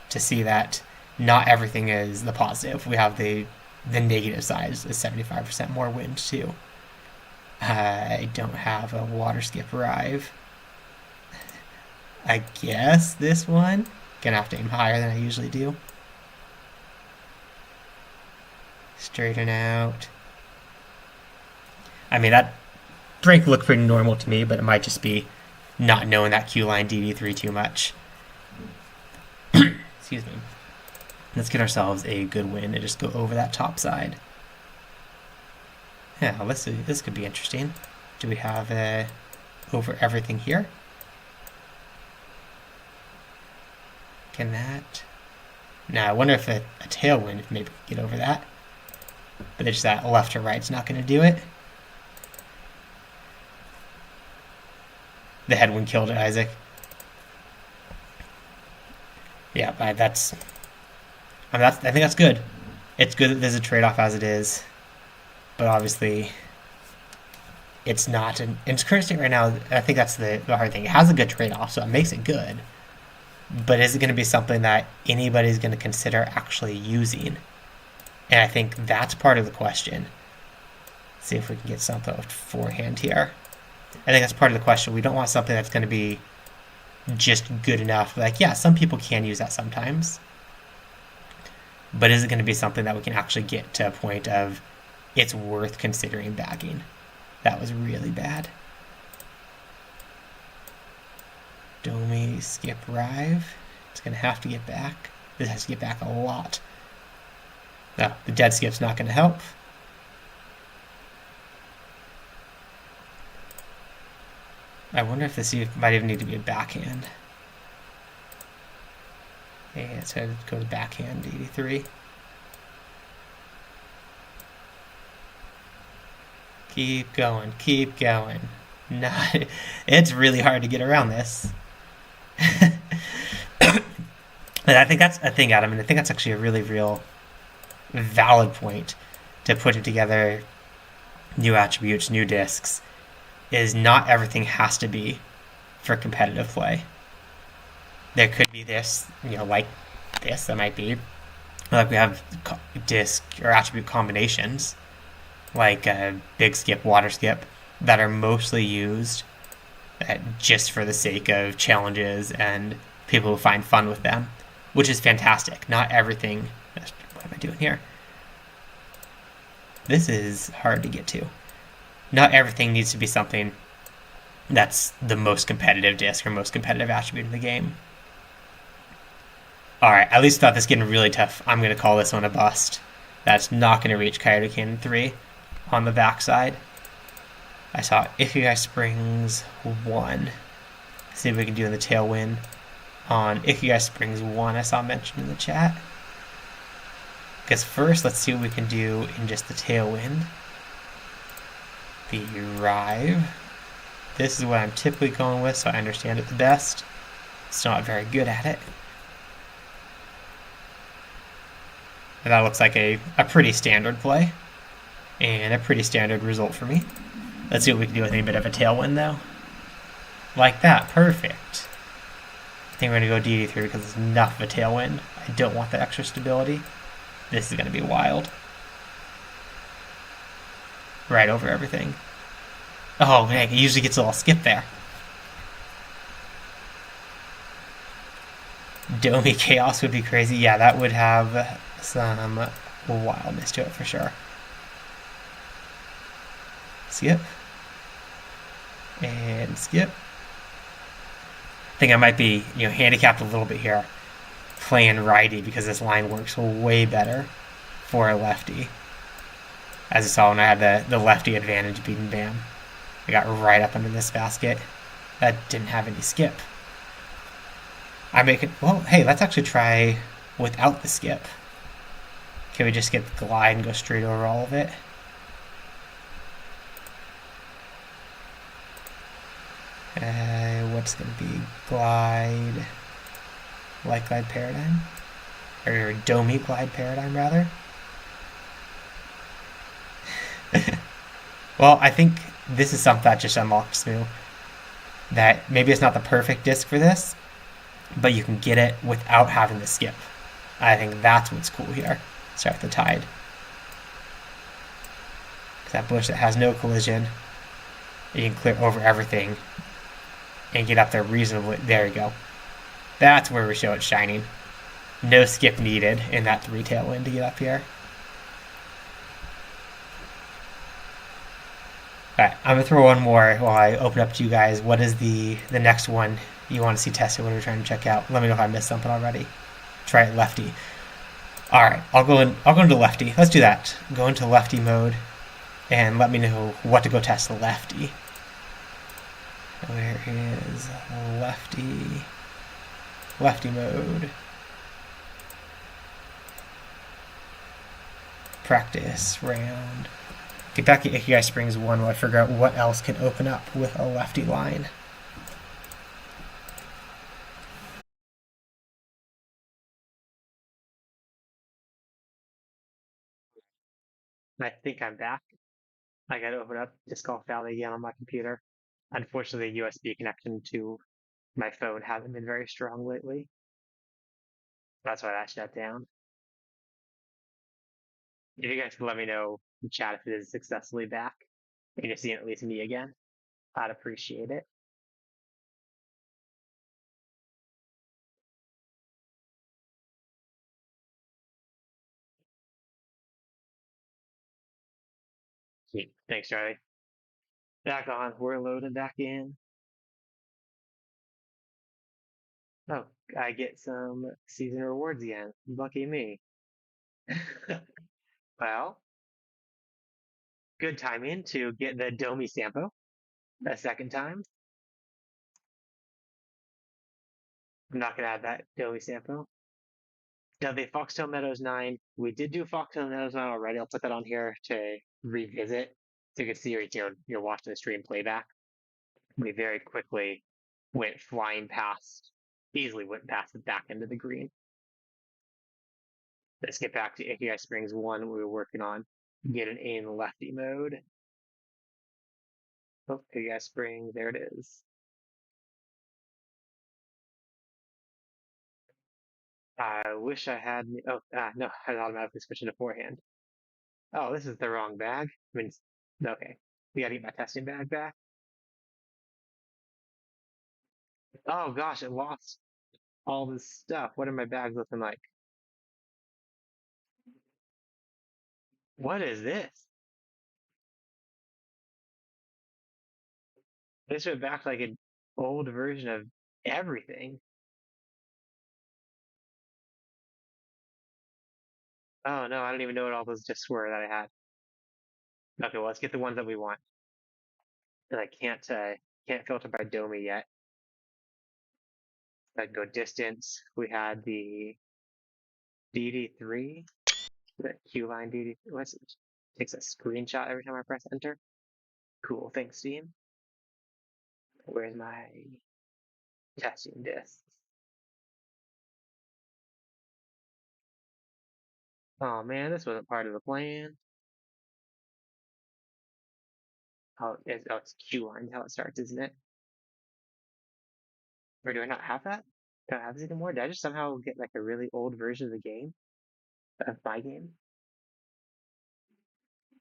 to see that not everything is the positive. We have the negative side is 75% more wind too. I don't have a water skip arrive. I guess this one. Gonna have to aim higher than I usually do. Straighten out. I mean, that break looked pretty normal to me, but it might just be not knowing that Q line DD3 too much. Excuse me. Let's get ourselves a good win and just go over that top side. Yeah, let's see. This could be interesting. Do we have over everything here? Can that? Now, I wonder if a tailwind maybe could get over that. But it's that left to right's not going to do it. The headwind killed it, Isaac. Yeah, I think that's good. It's good that there's a trade-off as it is. But obviously, it's not. In its current state right now, I think that's the hard thing. It has a good trade-off, so it makes it good. But is it going to be something that anybody's going to consider actually using? And I think that's part of the question. Let's see if we can get something with forehand here. I think that's part of the question. We don't want something that's going to be just good enough. Like, yeah, some people can use that sometimes. But is it going to be something that we can actually get to a point of it's worth considering bagging? That was really bad. Domey, skip, rive. It's going to have to get back. This has to get back a lot. No, the dead skip's not going to help. I wonder if this might even need to be a backhand. Yeah, let's go to backhand 83. Keep going, keep going. It's really hard to get around this. And I think that's a thing, Adam, and I think that's actually a really real valid point to putting together new attributes, new discs, is not everything has to be for competitive play. There could be this, like this, that might be. Like we have disc or attribute combinations, like big skip, water skip, that are mostly used just for the sake of challenges and people who find fun with them, which is fantastic. Not everything. What am I doing here? This is hard to get to. Not everything needs to be something that's the most competitive disc or most competitive attribute in the game. Alright, at least thought this getting really tough. I'm going to call this one a bust. That's not going to reach Kyo Canyon 3 on the backside. I saw Icy Springs 1. See if we can do in the tailwind. On Icy Springs 1, I saw mentioned in the chat. Because first, let's see what we can do in just the tailwind. The Rive. This is what I'm typically going with, so I understand it the best. Still not very good at it. And that looks like a pretty standard play. And a pretty standard result for me. Let's see what we can do with a bit of a tailwind, though. Like that. Perfect. I think we're going to go DD3 because it's enough of a tailwind. I don't want the extra stability. This is going to be wild. Right over everything. Oh, man, it usually gets a little skip there. Domey Chaos would be crazy. Yeah, that would have some wildness to it for sure. Skip. And skip. I think I might be, handicapped a little bit here playing righty because this line works way better for a lefty. As you saw when I had the lefty advantage beating Bam. I got right up under this basket. That didn't have any skip. I make it, well, hey, let's actually try without the skip. Can we just get the glide and go straight over all of it? What's going to be glide, like glide paradigm? Or Domey glide paradigm, rather? Well, I think this is something that just unlocked Smoo. That maybe it's not the perfect disc for this, but you can get it without having the skip. I think that's what's cool here. Start the tide. That bush that has no collision, you can clear over everything and get up there reasonably. There you go. That's where we show it shining. No skip needed in that 3 tailwind to get up here. Alright, I'm going to throw one more while I open up to you guys. What is the next one you want to see tested? What are we trying to check out? Let me know if I missed something already. Try it lefty. Alright, I'll go into lefty. Let's do that. Go into lefty mode and let me know what to go test the lefty. Where is lefty? Lefty mode. Practice round. Get back to Icy Springs 1 while I figure out what else can open up with a lefty line. I think I'm back. I gotta open up Disc Golf Valley again on my computer. Unfortunately, the USB connection to my phone hasn't been very strong lately. That's why that shut down. If you guys can let me know in chat if it is successfully back, and you're seeing at least me again, I'd appreciate it. Sweet. Thanks, Charlie. Back on. We're loaded back in. Oh, I get some season rewards again. Lucky me. Well, good timing to get the Domey Sampo a second time. I'm not going to add that Domey Sampo. Now, the Foxtail Meadows 9, we did do Foxtail Meadows 9 already. I'll put that on here to revisit so you can see you're watching the stream playback. We very quickly went flying past, easily went past the back end of the green. Let's get back to Icy Springs 1 we were working on. Get an in lefty mode. Oh, Icy Springs, there it is. I wish I had. Oh, no, I automatically switched to forehand. Oh, this is the wrong bag. I mean, okay. We gotta get my testing bag back. Oh gosh, it lost all this stuff. What are my bags looking like? What is this? This went back like an old version of everything. Oh no, I don't even know what all those discs were that I had. Okay, well, let's get the ones that we want. And I can't filter by Domey yet. I can go distance. We had the DD3, the Q line DD. What's it? Takes a screenshot every time I press enter. Cool, thanks, Steam. Where's my testing disk? Oh man, this wasn't part of the plan. It's Q line how it starts, isn't it? Or do I not have that? Do I have this anymore? Did I just somehow get like a really old version of the game? Of my game?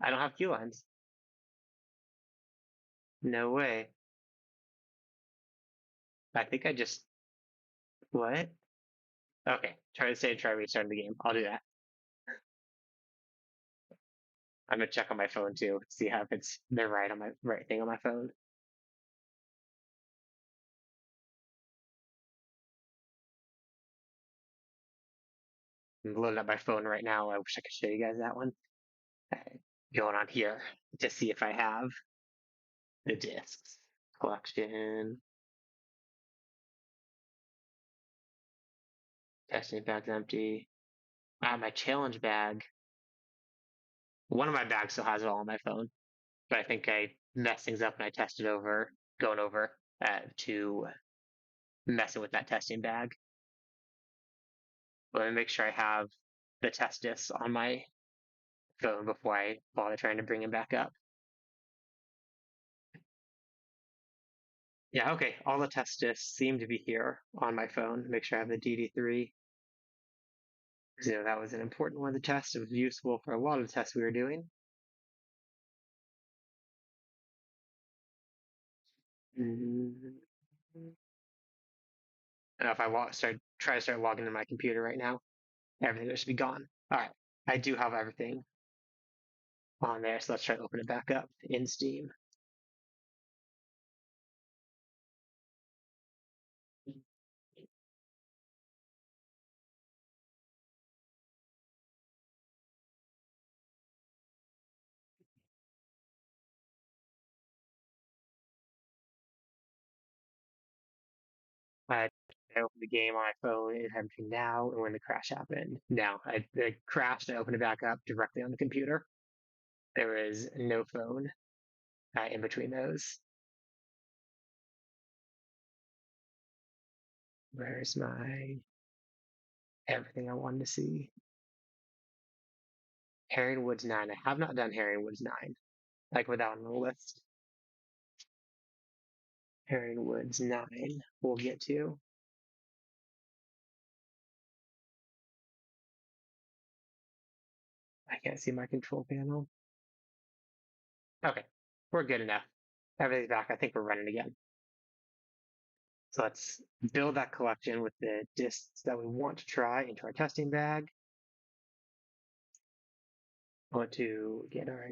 I don't have Q lines. No way. I think I just what? Okay, try restarting the game. I'll do that. I'm gonna check on my phone too, see how if it's the right thing on my phone. I'm loading up my phone right now. I wish I could show you guys that one. Going on here to see if I have the discs. Collection. Testing bag's empty. My challenge bag. One of my bags still has it all on my phone, but I think I messed things up and I tested over, going over to messing with that testing bag. Let me make sure I have the test discs on my phone before I bother trying to bring him back up. Yeah, okay. All the test discs seem to be here on my phone. Make sure I have the DD3. So that was an important one of the tests. It was useful for a lot of the tests we were doing. And if I try to start logging into my computer right now, everything should be gone. All right, I do have everything on there, so let's try to open it back up in Steam. I opened the game on my phone and everything now, and when the crash happened, now it crashed. I opened it back up directly on the computer. There is no phone in between those. Where's my everything I wanted to see? Herring Woods 9. I have not done Herring Woods 9. Like without on the list. Herring Woods 9 we'll get to. I can't see my control panel. Okay, we're good enough. Everything's back. I think we're running again. So let's build that collection with the discs that we want to try into our testing bag. I want to get our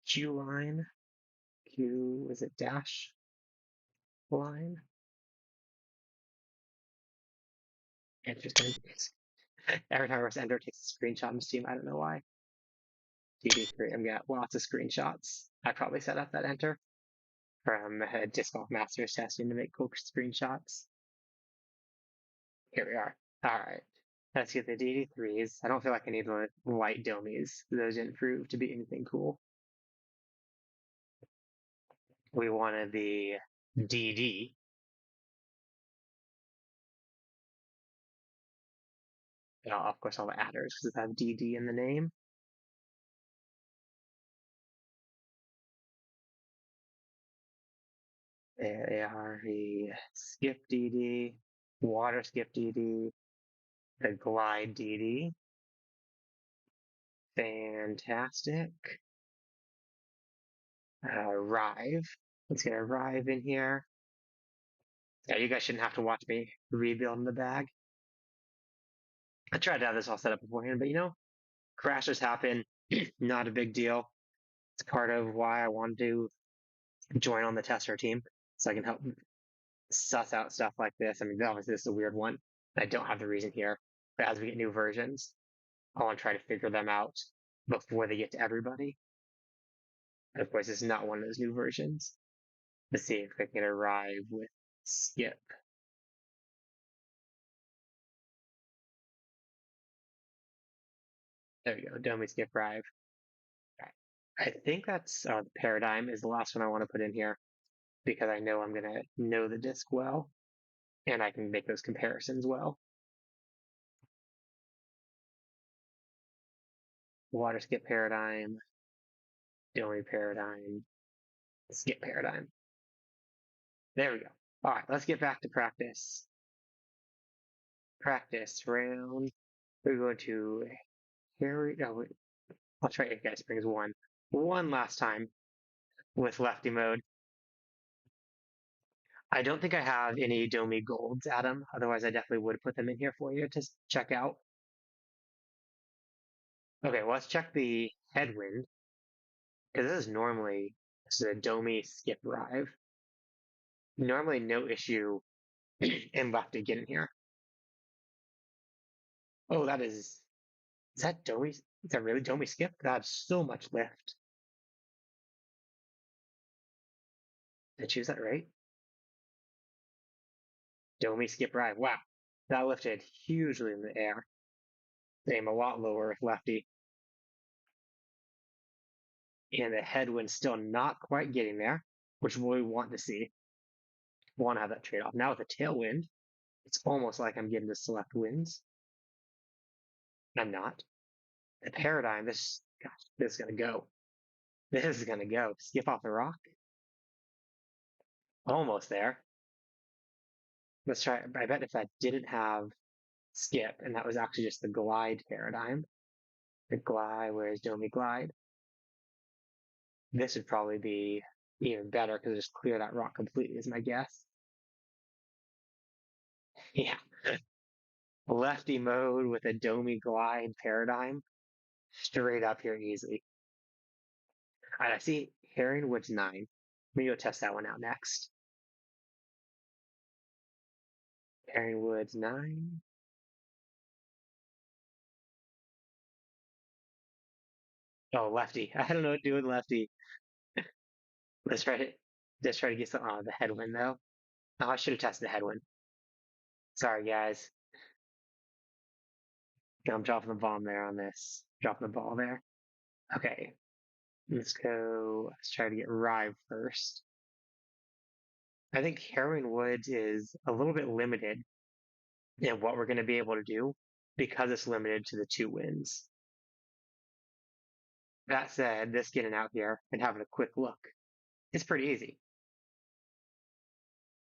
Q line. Q, is it dash line? It's just going to, every time I press enter, it takes a screenshot in Steam. I don't know why. DD3, I'm getting lots of screenshots. I probably set up that enter from Disc Golf Masters testing to make cool screenshots. Here we are. All right. Let's get the DD3s. I don't feel like I need the light Domies. Those didn't prove to be anything cool. We wanted the DD. And of course, all the adders because it has DD in the name. There they are. The Skip DD, Water Skip DD, the Glide DD. Fantastic. Rive. Let's get a Rive in here. Yeah, you guys shouldn't have to watch me rebuilding the bag. I tried to have this all set up beforehand, but crashes happen. Not a big deal. It's part of why I wanted to join on the tester team so I can help suss out stuff like this. I mean, obviously, this is a weird one. I don't have the reason here, but as we get new versions, I want to try to figure them out before they get to everybody. And of course, this is not one of those new versions. Let's see if I can arrive with skip. There we go. Domey skip arrive. Right. I think that's the paradigm is the last one I want to put in here because I know I'm going to know the disc well and I can make those comparisons well. Water skip paradigm, Domey paradigm, skip paradigm. There we go. All right, let's get back to practice. Practice round. We're going to Harry. No, I'll try Icy Springs one last time with Lefty mode. I don't think I have any Domey golds, Adam. Otherwise, I definitely would put them in here for you to check out. Okay, well, let's check the Headwind because this is a Domey skip drive. Normally, no issue in Lefty getting here. Oh, is that Domey? Is that really Domey skip? That's so much lift. Did I choose that right? Domey skip drive. Wow, that lifted hugely in the air. Aim a lot lower with Lefty. And the Headwind's still not quite getting there, which we want to see. We want to have that trade off. Now with the tailwind, it's almost like I'm getting to select wins. I'm not. The paradigm, this is gonna go. This is gonna go. Skip off the rock. Almost there. Let's try. I bet if that didn't have skip, and that was actually just the glide paradigm. The glide, where's Domey glide? This would probably be even better because it just clear that rock completely, is my guess. Yeah. Lefty mode with a Domey glide paradigm. Straight up here easily. All right, I see Herringwood's 9. Maybe go test that one out next. Herringwood's 9. Oh, Lefty. I don't know what to do with Lefty. Let's try to just try to get some the headwind though. Oh, I should have tested the headwind. Sorry guys. I'm dropping the bomb there on this. Dropping the ball there. Okay. Let's try to get Rive first. I think Heroin Woods is a little bit limited in what we're going to be able to do because it's limited to the 2 wins. That said, this getting out here and having a quick look is pretty easy.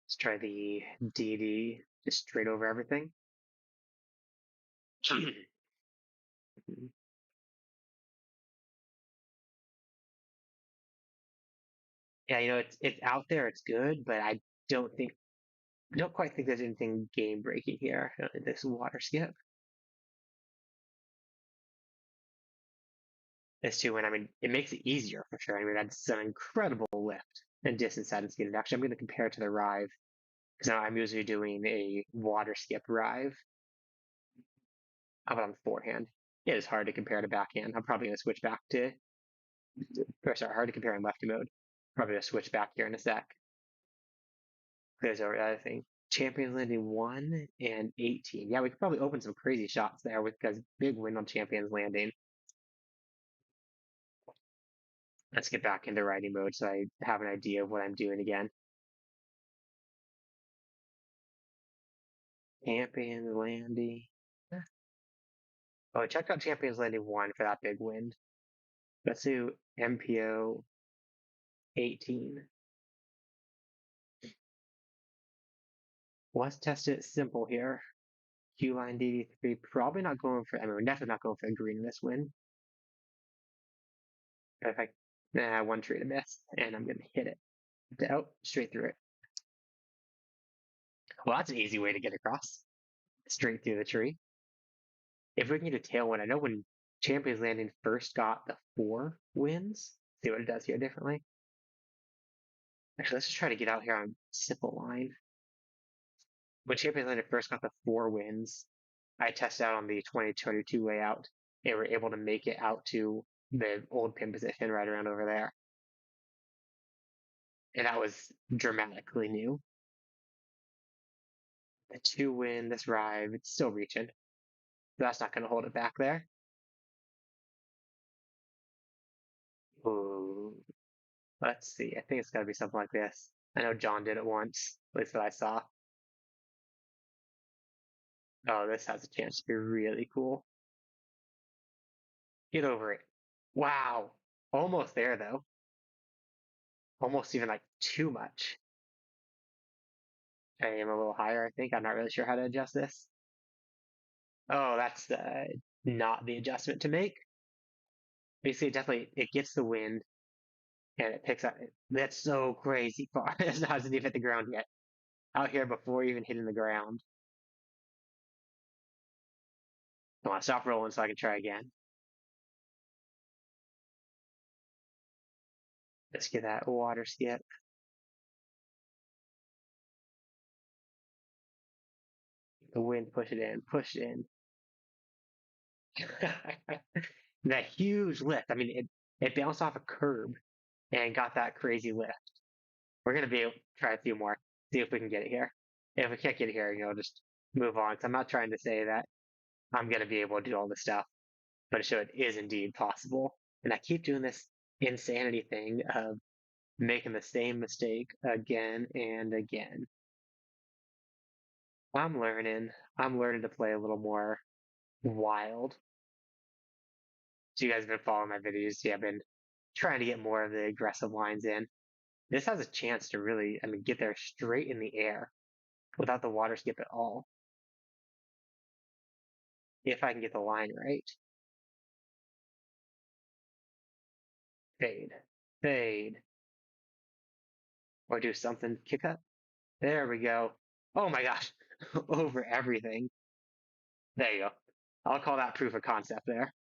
Let's try the DD just straight over everything. Yeah, it's out there, it's good, but don't think I don't quite think there's anything game breaking here. This water skip. This 2 win, I mean, it makes it easier for sure. I mean, that's an incredible lift and distance that it's getting. Actually, I'm going to compare it to the Rive because I'm usually doing a water skip Rive. How about on forehand? It is hard to compare to backhand. I'm probably going to switch back to, or sorry, hard to compare in lefty mode. Probably going to switch back here in a sec. There's our other thing. Champions Landing 1 and 18. Yeah, we could probably open some crazy shots there with because big win on Champions Landing. Let's get back into writing mode so I have an idea of what I'm doing again. Champions Landing. Oh, check out Champions Landing 1 for that big win. Let's do MPO 18. Let's test it simple here. Q line DD3. Probably not going for, I mean, we're definitely not going for a green in this win. If I, nah, 1 tree to miss, and I'm going to hit it. Out, straight through it. Well, that's an easy way to get across. Straight through the tree. If we can get a tailwind, I know when Champions Landing first got the 4 wins, see what it does here differently. Actually, let's just try to get out here on simple line. When Champions Landing first got the 4 wins, I tested out on the 2022 layout and were able to make it out to the old pin position right around over there. And that was dramatically new. The two win this ride, it's still reaching. That's not going to hold it back there. Ooh, let's see. I think it's got to be something like this. I know John did it once, at least that I saw. Oh, this has a chance to be really cool. Get over it. Wow. Almost there, though. Almost even like too much. I am a little higher, I think. I'm not really sure how to adjust this. Oh, that's not the adjustment to make. Basically, it gets the wind and it picks up. That's so crazy far. It hasn't even hit the ground yet. Out here before even hitting the ground. Come on, stop rolling so I can try again. Let's get that water skip. The wind push it in, push it in. That huge lift. I mean, it bounced off a curb and got that crazy lift. We're gonna be able to try a few more, see if we can get it here. If we can't get it here, just move on. Because I'm not trying to say that I'm gonna be able to do all this stuff, but it is indeed possible. And I keep doing this insanity thing of making the same mistake again and again. I'm learning. I'm learning to play a little more wild. So you guys have been following my videos. Yeah, I've been trying to get more of the aggressive lines in. This has a chance to really, I mean, get there straight in the air without the water skip at all. If I can get the line right. Fade. Fade. Or do something. Kick up. There we go. Oh my gosh. Over everything. There you go. I'll call that proof of concept there.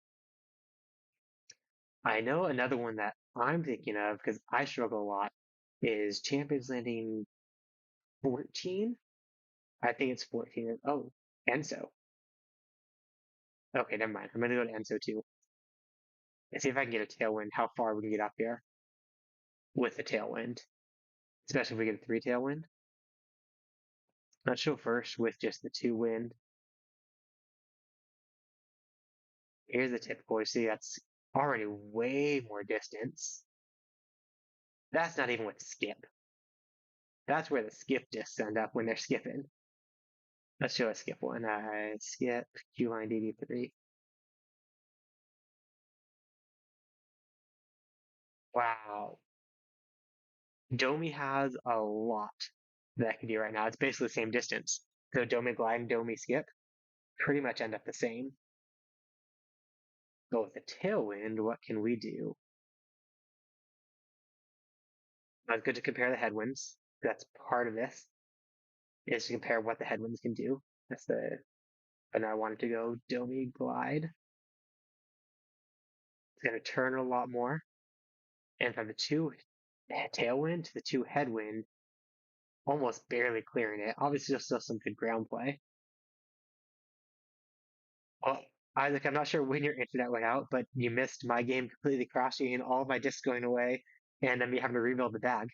I know another one that I'm thinking of because I struggle a lot is Champions Landing 14. I think it's 14. Oh, Enso. Okay, never mind. I'm gonna go to Enso too and see if I can get a tailwind. How far we can get up here with the tailwind, especially if we get a three tailwind. Let's show first with just the two wind. Here's the typical. You see, that's already way more distance. That's not even with skip. That's where the skip discs end up when they're skipping. Let's show a skip one. Skip Q line DD3. Wow. Domey has a lot that I can do right now. It's basically the same distance. So Domey glide and Domey skip pretty much end up the same. But with the tailwind, what can we do? It's good to compare the headwinds. That's part of this, is to compare what the headwinds can do. That's the, and I wanted to go Domey glide. It's going to turn a lot more. And from the two tailwind to the two headwind, almost barely clearing it. Obviously, there's still some good ground play. Well, Isaac, I'm not sure when your internet went out, but you missed my game completely crashing and all of my discs going away, and then me having to rebuild the bag.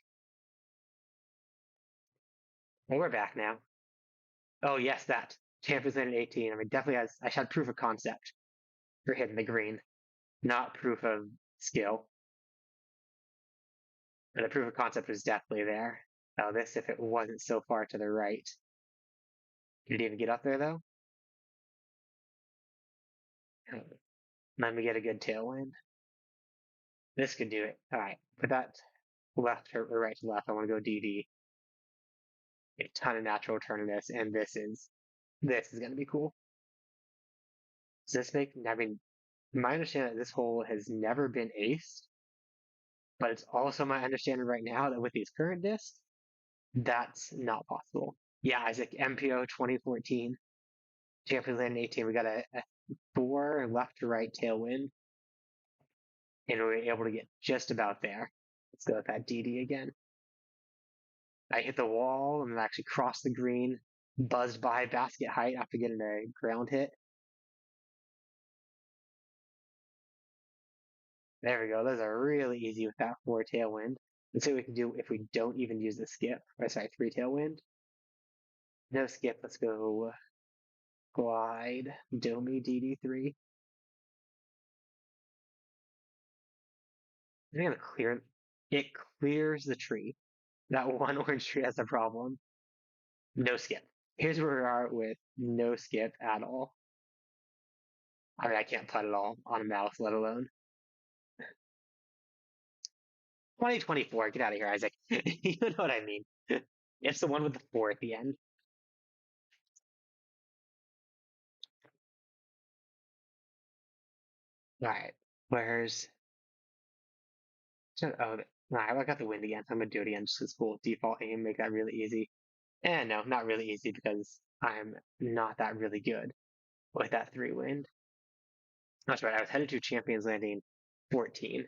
And we're back now. Oh, yes, that. Champions in 18. I mean, definitely has, I had proof of concept for hitting the green, not proof of skill. And the proof of concept was definitely there. Now, this, if it wasn't so far to the right. Did it even get up there, though? Let me get a good tailwind. This could do it. All right, put that left or right to left. I want to go DD. A ton of natural turn in this, and this is going to be cool. Does this make? I mean, my understanding that this hole has never been aced, but it's also my understanding right now that with these current discs, that's not possible. Yeah, Isaac, MPO 2014, Champions Land 18. We got a four left to right tailwind, and we were able to get just about there. Let's go with that DD again. I hit the wall and then actually crossed the green, buzzed by basket height after getting a ground hit. There we go. Those are really easy with that four tailwind. Let's see what we can do if we don't even use the skip. Or sorry, three tailwind. No skip. Let's go Glide, Domey, DD3. I'm gonna clear. It clears the tree. That one orange tree has a problem. No skip. Here's where we are with no skip at all. I mean, I can't putt at all on a mouse, let alone 2024. Get out of here, Isaac. You know what I mean. It's the one with the four at the end. All right. Where's oh, no, I got the wind again. I'm gonna do it again just because cool. Default aim, make that really easy. And no, not really easy because I'm not that really good with that three wind. That's right. I was headed to Champions Landing 14.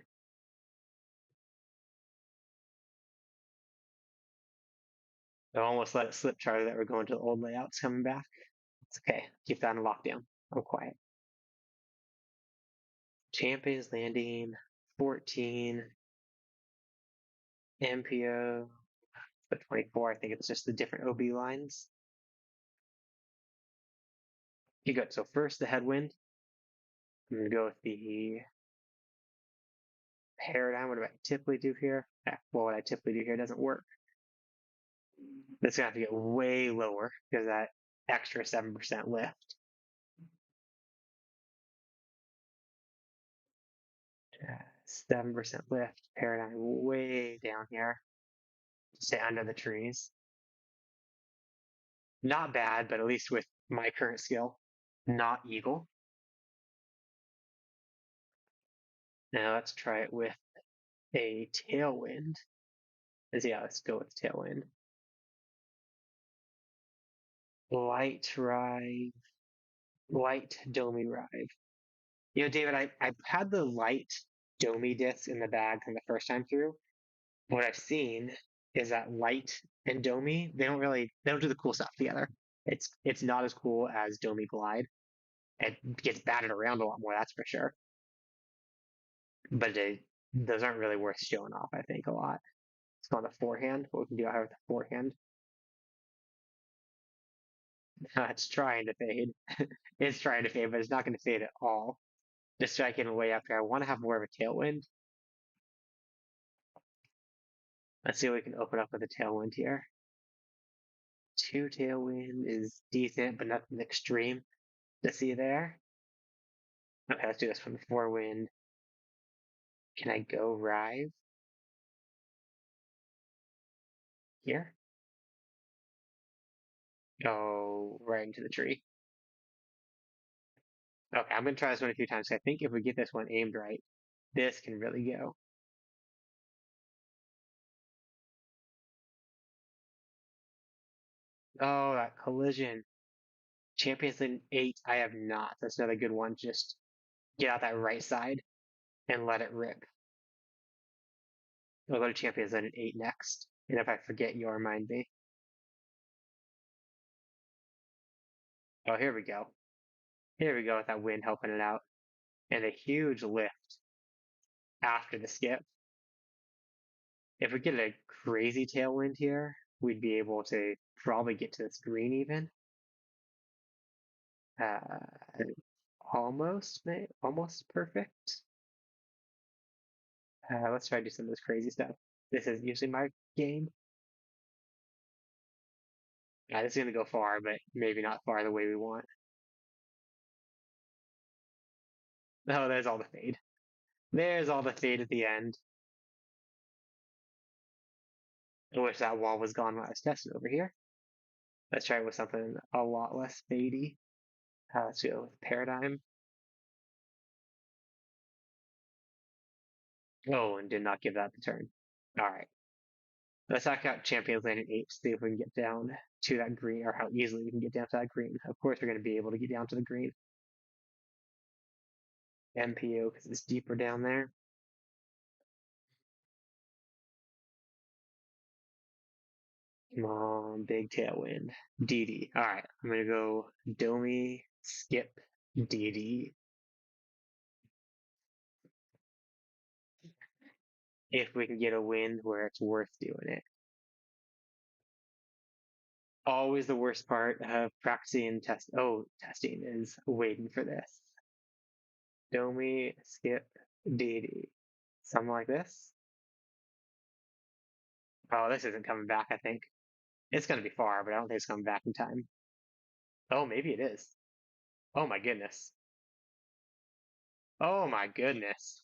I almost let it slip, Charlie, that we're going to the old layouts coming back. It's okay. Keep that in lockdown. I'm quiet. Champions Landing 14. MPO, but 24. I think it's just the different OB lines. You go. So first the headwind. I'm gonna go with the paradigm. What do I typically do here? Well, what I typically do here doesn't work. This is gonna have to get way lower because that extra 7% lift. 7% lift. Paradigm way down here. Stay under the trees. Not bad, but at least with my current skill, not eagle. Now let's try it with a tailwind. Yeah, let's go with tailwind. Light ride, light Domey ride. You know, David, I had the light Domey disc in the bag from the first time through. What I've seen is that light and Domey, they don't do the cool stuff together. It's not as cool as Domey Glide. It gets batted around a lot more, that's for sure. But those aren't really worth showing off, I think, a lot. It's called a forehand. What we can do out with a forehand. It's trying to fade. It's trying to fade, but it's not going to fade at all. Just striking way up here. I want to have more of a tailwind. Let's see what we can open up with a tailwind here. Two tailwind is decent, but nothing extreme to see there. Okay, let's do this from the four wind. Can I go rise here? Go right into the tree. Okay, I'm gonna try this one a few times. I think if we get this one aimed right, this can really go. Oh, that collision. Champions in 8, I have not. That's another good one. Just get out that right side and let it rip. I'll go to Champions in 8 next. And if I forget, you'll remind me. Oh, here we go. Here we go with that wind helping it out. And a huge lift after the skip. If we get a crazy tailwind here, we'd be able to probably get to this green even. Uh, almost perfect. Let's try to do some of this crazy stuff. This is usually my game. This is going to go far, but maybe not far the way we want. Oh, there's all the fade. There's all the fade at the end. I wish that wall was gone when I was testing over here. Let's try it with something a lot less fadey. Let's go with Paradigm. Oh, and did not give that the turn. All right. Let's knock out Champions Land in 8, see if we can get down to that green, or how easily we can get down to that green. Of course, we're going to be able to get down to the green. MPO, because it's deeper down there. Come on, big tailwind. DD. All right, I'm going to go Domey, skip, DD. if we can get a wind where it's worth doing it. Always the worst part of practicing and testing is waiting for this. Domey, skip, DD. Something like this. Oh, this isn't coming back, I think. It's going to be far, but I don't think it's coming back in time. Oh, maybe it is. Oh my goodness. Oh my goodness.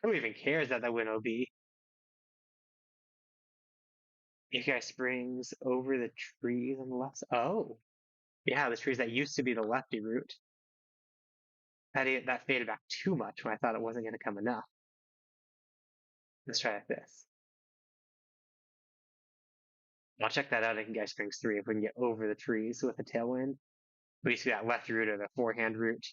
Who even cares that wind will be? Icy Springs over the trees on the left. Oh, yeah, the trees that used to be the lefty route. That faded back too much when I thought it wasn't going to come enough. Let's try like this. I'll check that out in Icy Springs 3 if we can get over the trees with a tailwind. We see that left route or the forehand route.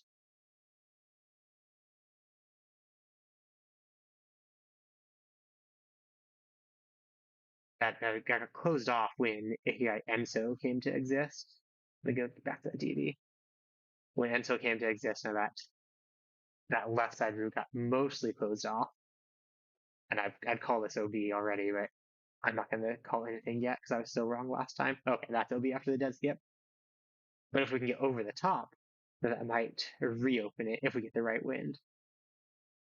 That got closed off when Enso came to exist. Let me go back to the DD. When Enso came to exist, now that left side route got mostly closed off. And I'd call this OB already, but I'm not going to call anything yet because I was still wrong last time. Okay, that's OB after the dead skip. But if we can get over the top, that might reopen it if we get the right wind.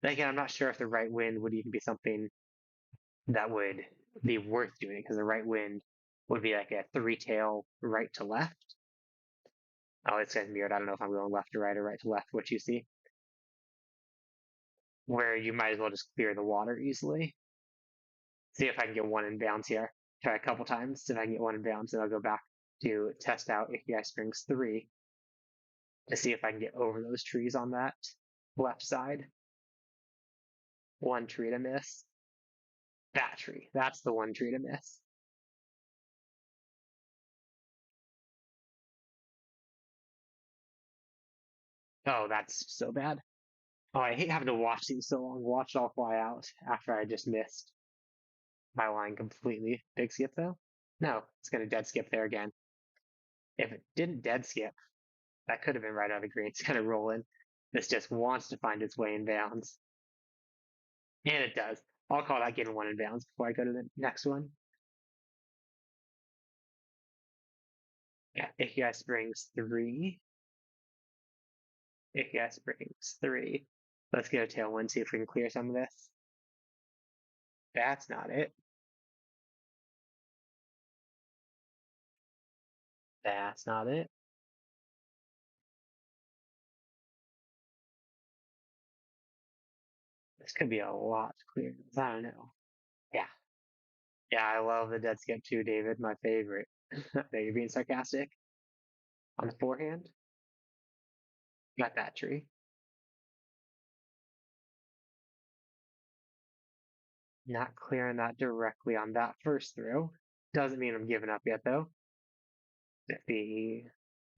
Then again, I'm not sure if the right wind would even be something that would be worth doing because the right wind would be like a three tail right to left. Oh, it's getting weird. I don't know if I'm going left to right or right to left, what you see. Where you might as well just clear the water easily. See if I can get one in bounds here. Try a couple times. If I can get one in bounds, then I'll go back to test out Icy Springs 3 to see if I can get over those trees on that left side. One tree to miss. That tree. That's the one tree to miss. Oh, that's so bad. Oh, I hate having to watch these so long. Watch it all fly out after I just missed my line completely. Big skip though? No, it's going to dead skip there again. If it didn't dead skip, that could have been right out of the green. It's kind of rolling. This just wants to find its way in bounds. And it does. I'll call that getting one in bounds before I go to the next one. Yeah, Icy Springs 3. Icy Springs 3. Let's get a tailwind, see if we can clear some of this. That's not it. That's not it. This could be a lot clearer. I don't know. Yeah. Yeah, I love the dead skip too, David. My favorite. I know you're being sarcastic. On the forehand, got that tree. Not clearing that directly on that first throw. Doesn't mean I'm giving up yet, though. If the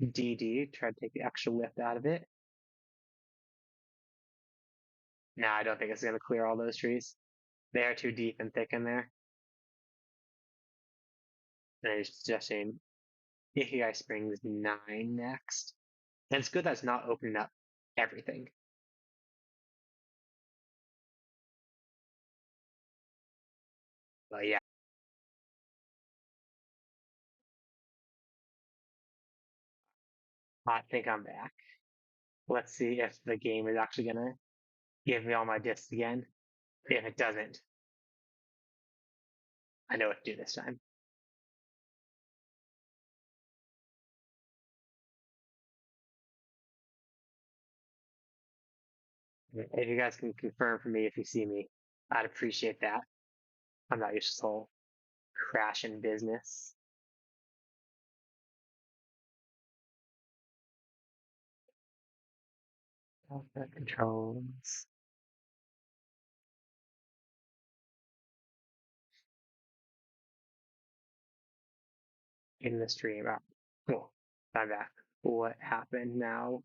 DD, try to take the extra lift out of it. No, I don't think it's going to clear all those trees. They are too deep and thick in there. And I'm suggesting Icy Springs 9 next. And it's good that it's not opening up everything. But yeah, I think I'm back. Let's see if the game is actually going to give me all my discs again. If it doesn't, I know what to do this time. If you guys can confirm for me if you see me, I'd appreciate that. I'm not used to this whole crashing business. Controls. In the stream. Cool. I'm back. What happened now?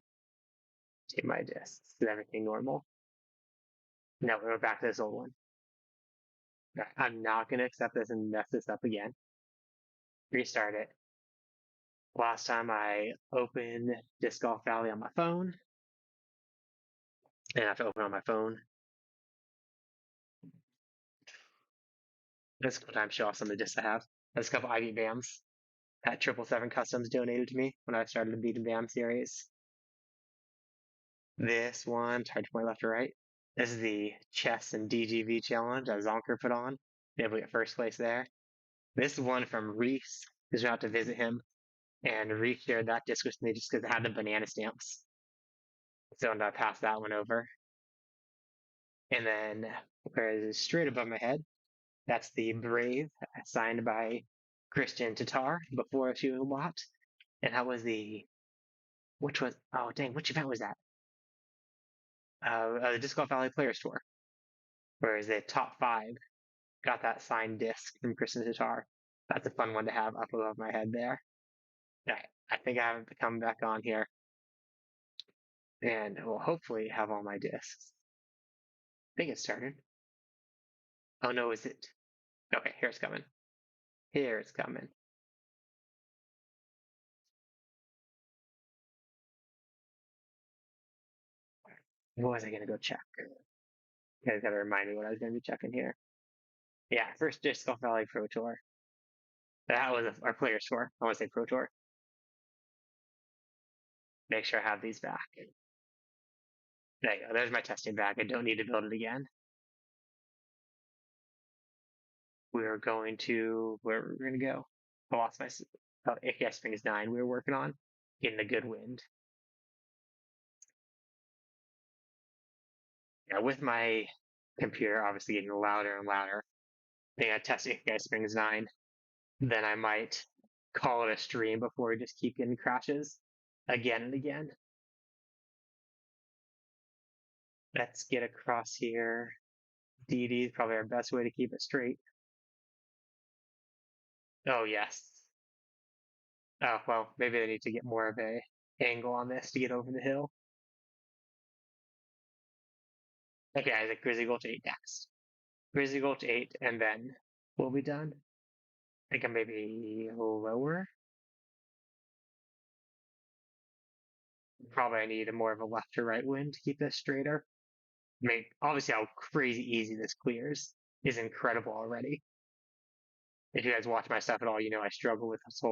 Take my discs. Is everything normal? No, we're back to this old one. Right, I'm not going to accept this and mess this up again. Restart it. Last time I opened Disc Golf Valley on my phone, and I have to open on my phone This cool time show off some of the discs I have. There's a couple IV BAMs that 777 Customs donated to me when I started the Beat and BAM series. This one, hard to point left or right. This is the chess and DGV challenge that Zonker put on. Able to get first place there. This is one from Reese, who's out to visit him. And Reese shared that disc with me just because it had the banana stamps. So I'm gonna pass that one over. And then where is it straight above my head? That's the Brave signed by Christian Tatar before she was a lot. And that was which event was that? The Disc Golf Valley Players Tour. Whereas the top five got that signed disc from Christian Tatar. That's a fun one to have up above my head there. Yeah, I think I have to come back on here and will hopefully have all my discs. I think it started. Oh no, is it? Okay, here it's coming. Here it's coming. What was I gonna go check? You guys gotta remind me what I was gonna be checking here. Yeah, first Disc Golf Valley Pro Tour. That was our Players Tour. I want to say Pro Tour. Make sure I have these back. There you go. There's my testing bag. I don't need to build it again. We're going to where we're going to go. I lost my Icy Springs 9 we were working on, getting a good wind. Yeah, with my computer obviously getting louder and louder. I think I test Icy Springs 9. Then I might call it a stream before we just keep getting crashes again and again. Let's get across here. DD is probably our best way to keep it straight. Oh, yes. Oh, well, maybe I need to get more of a angle on this to get over the hill. Okay, I think Grizzly Gulch 8 next. Grizzly Gulch 8, and then we'll be done. I think I'm maybe lower. Probably I need a more of a left to right wind to keep this straighter. I mean, obviously how crazy easy this clears is incredible already. If you guys watch my stuff at all, you know I struggle with this whole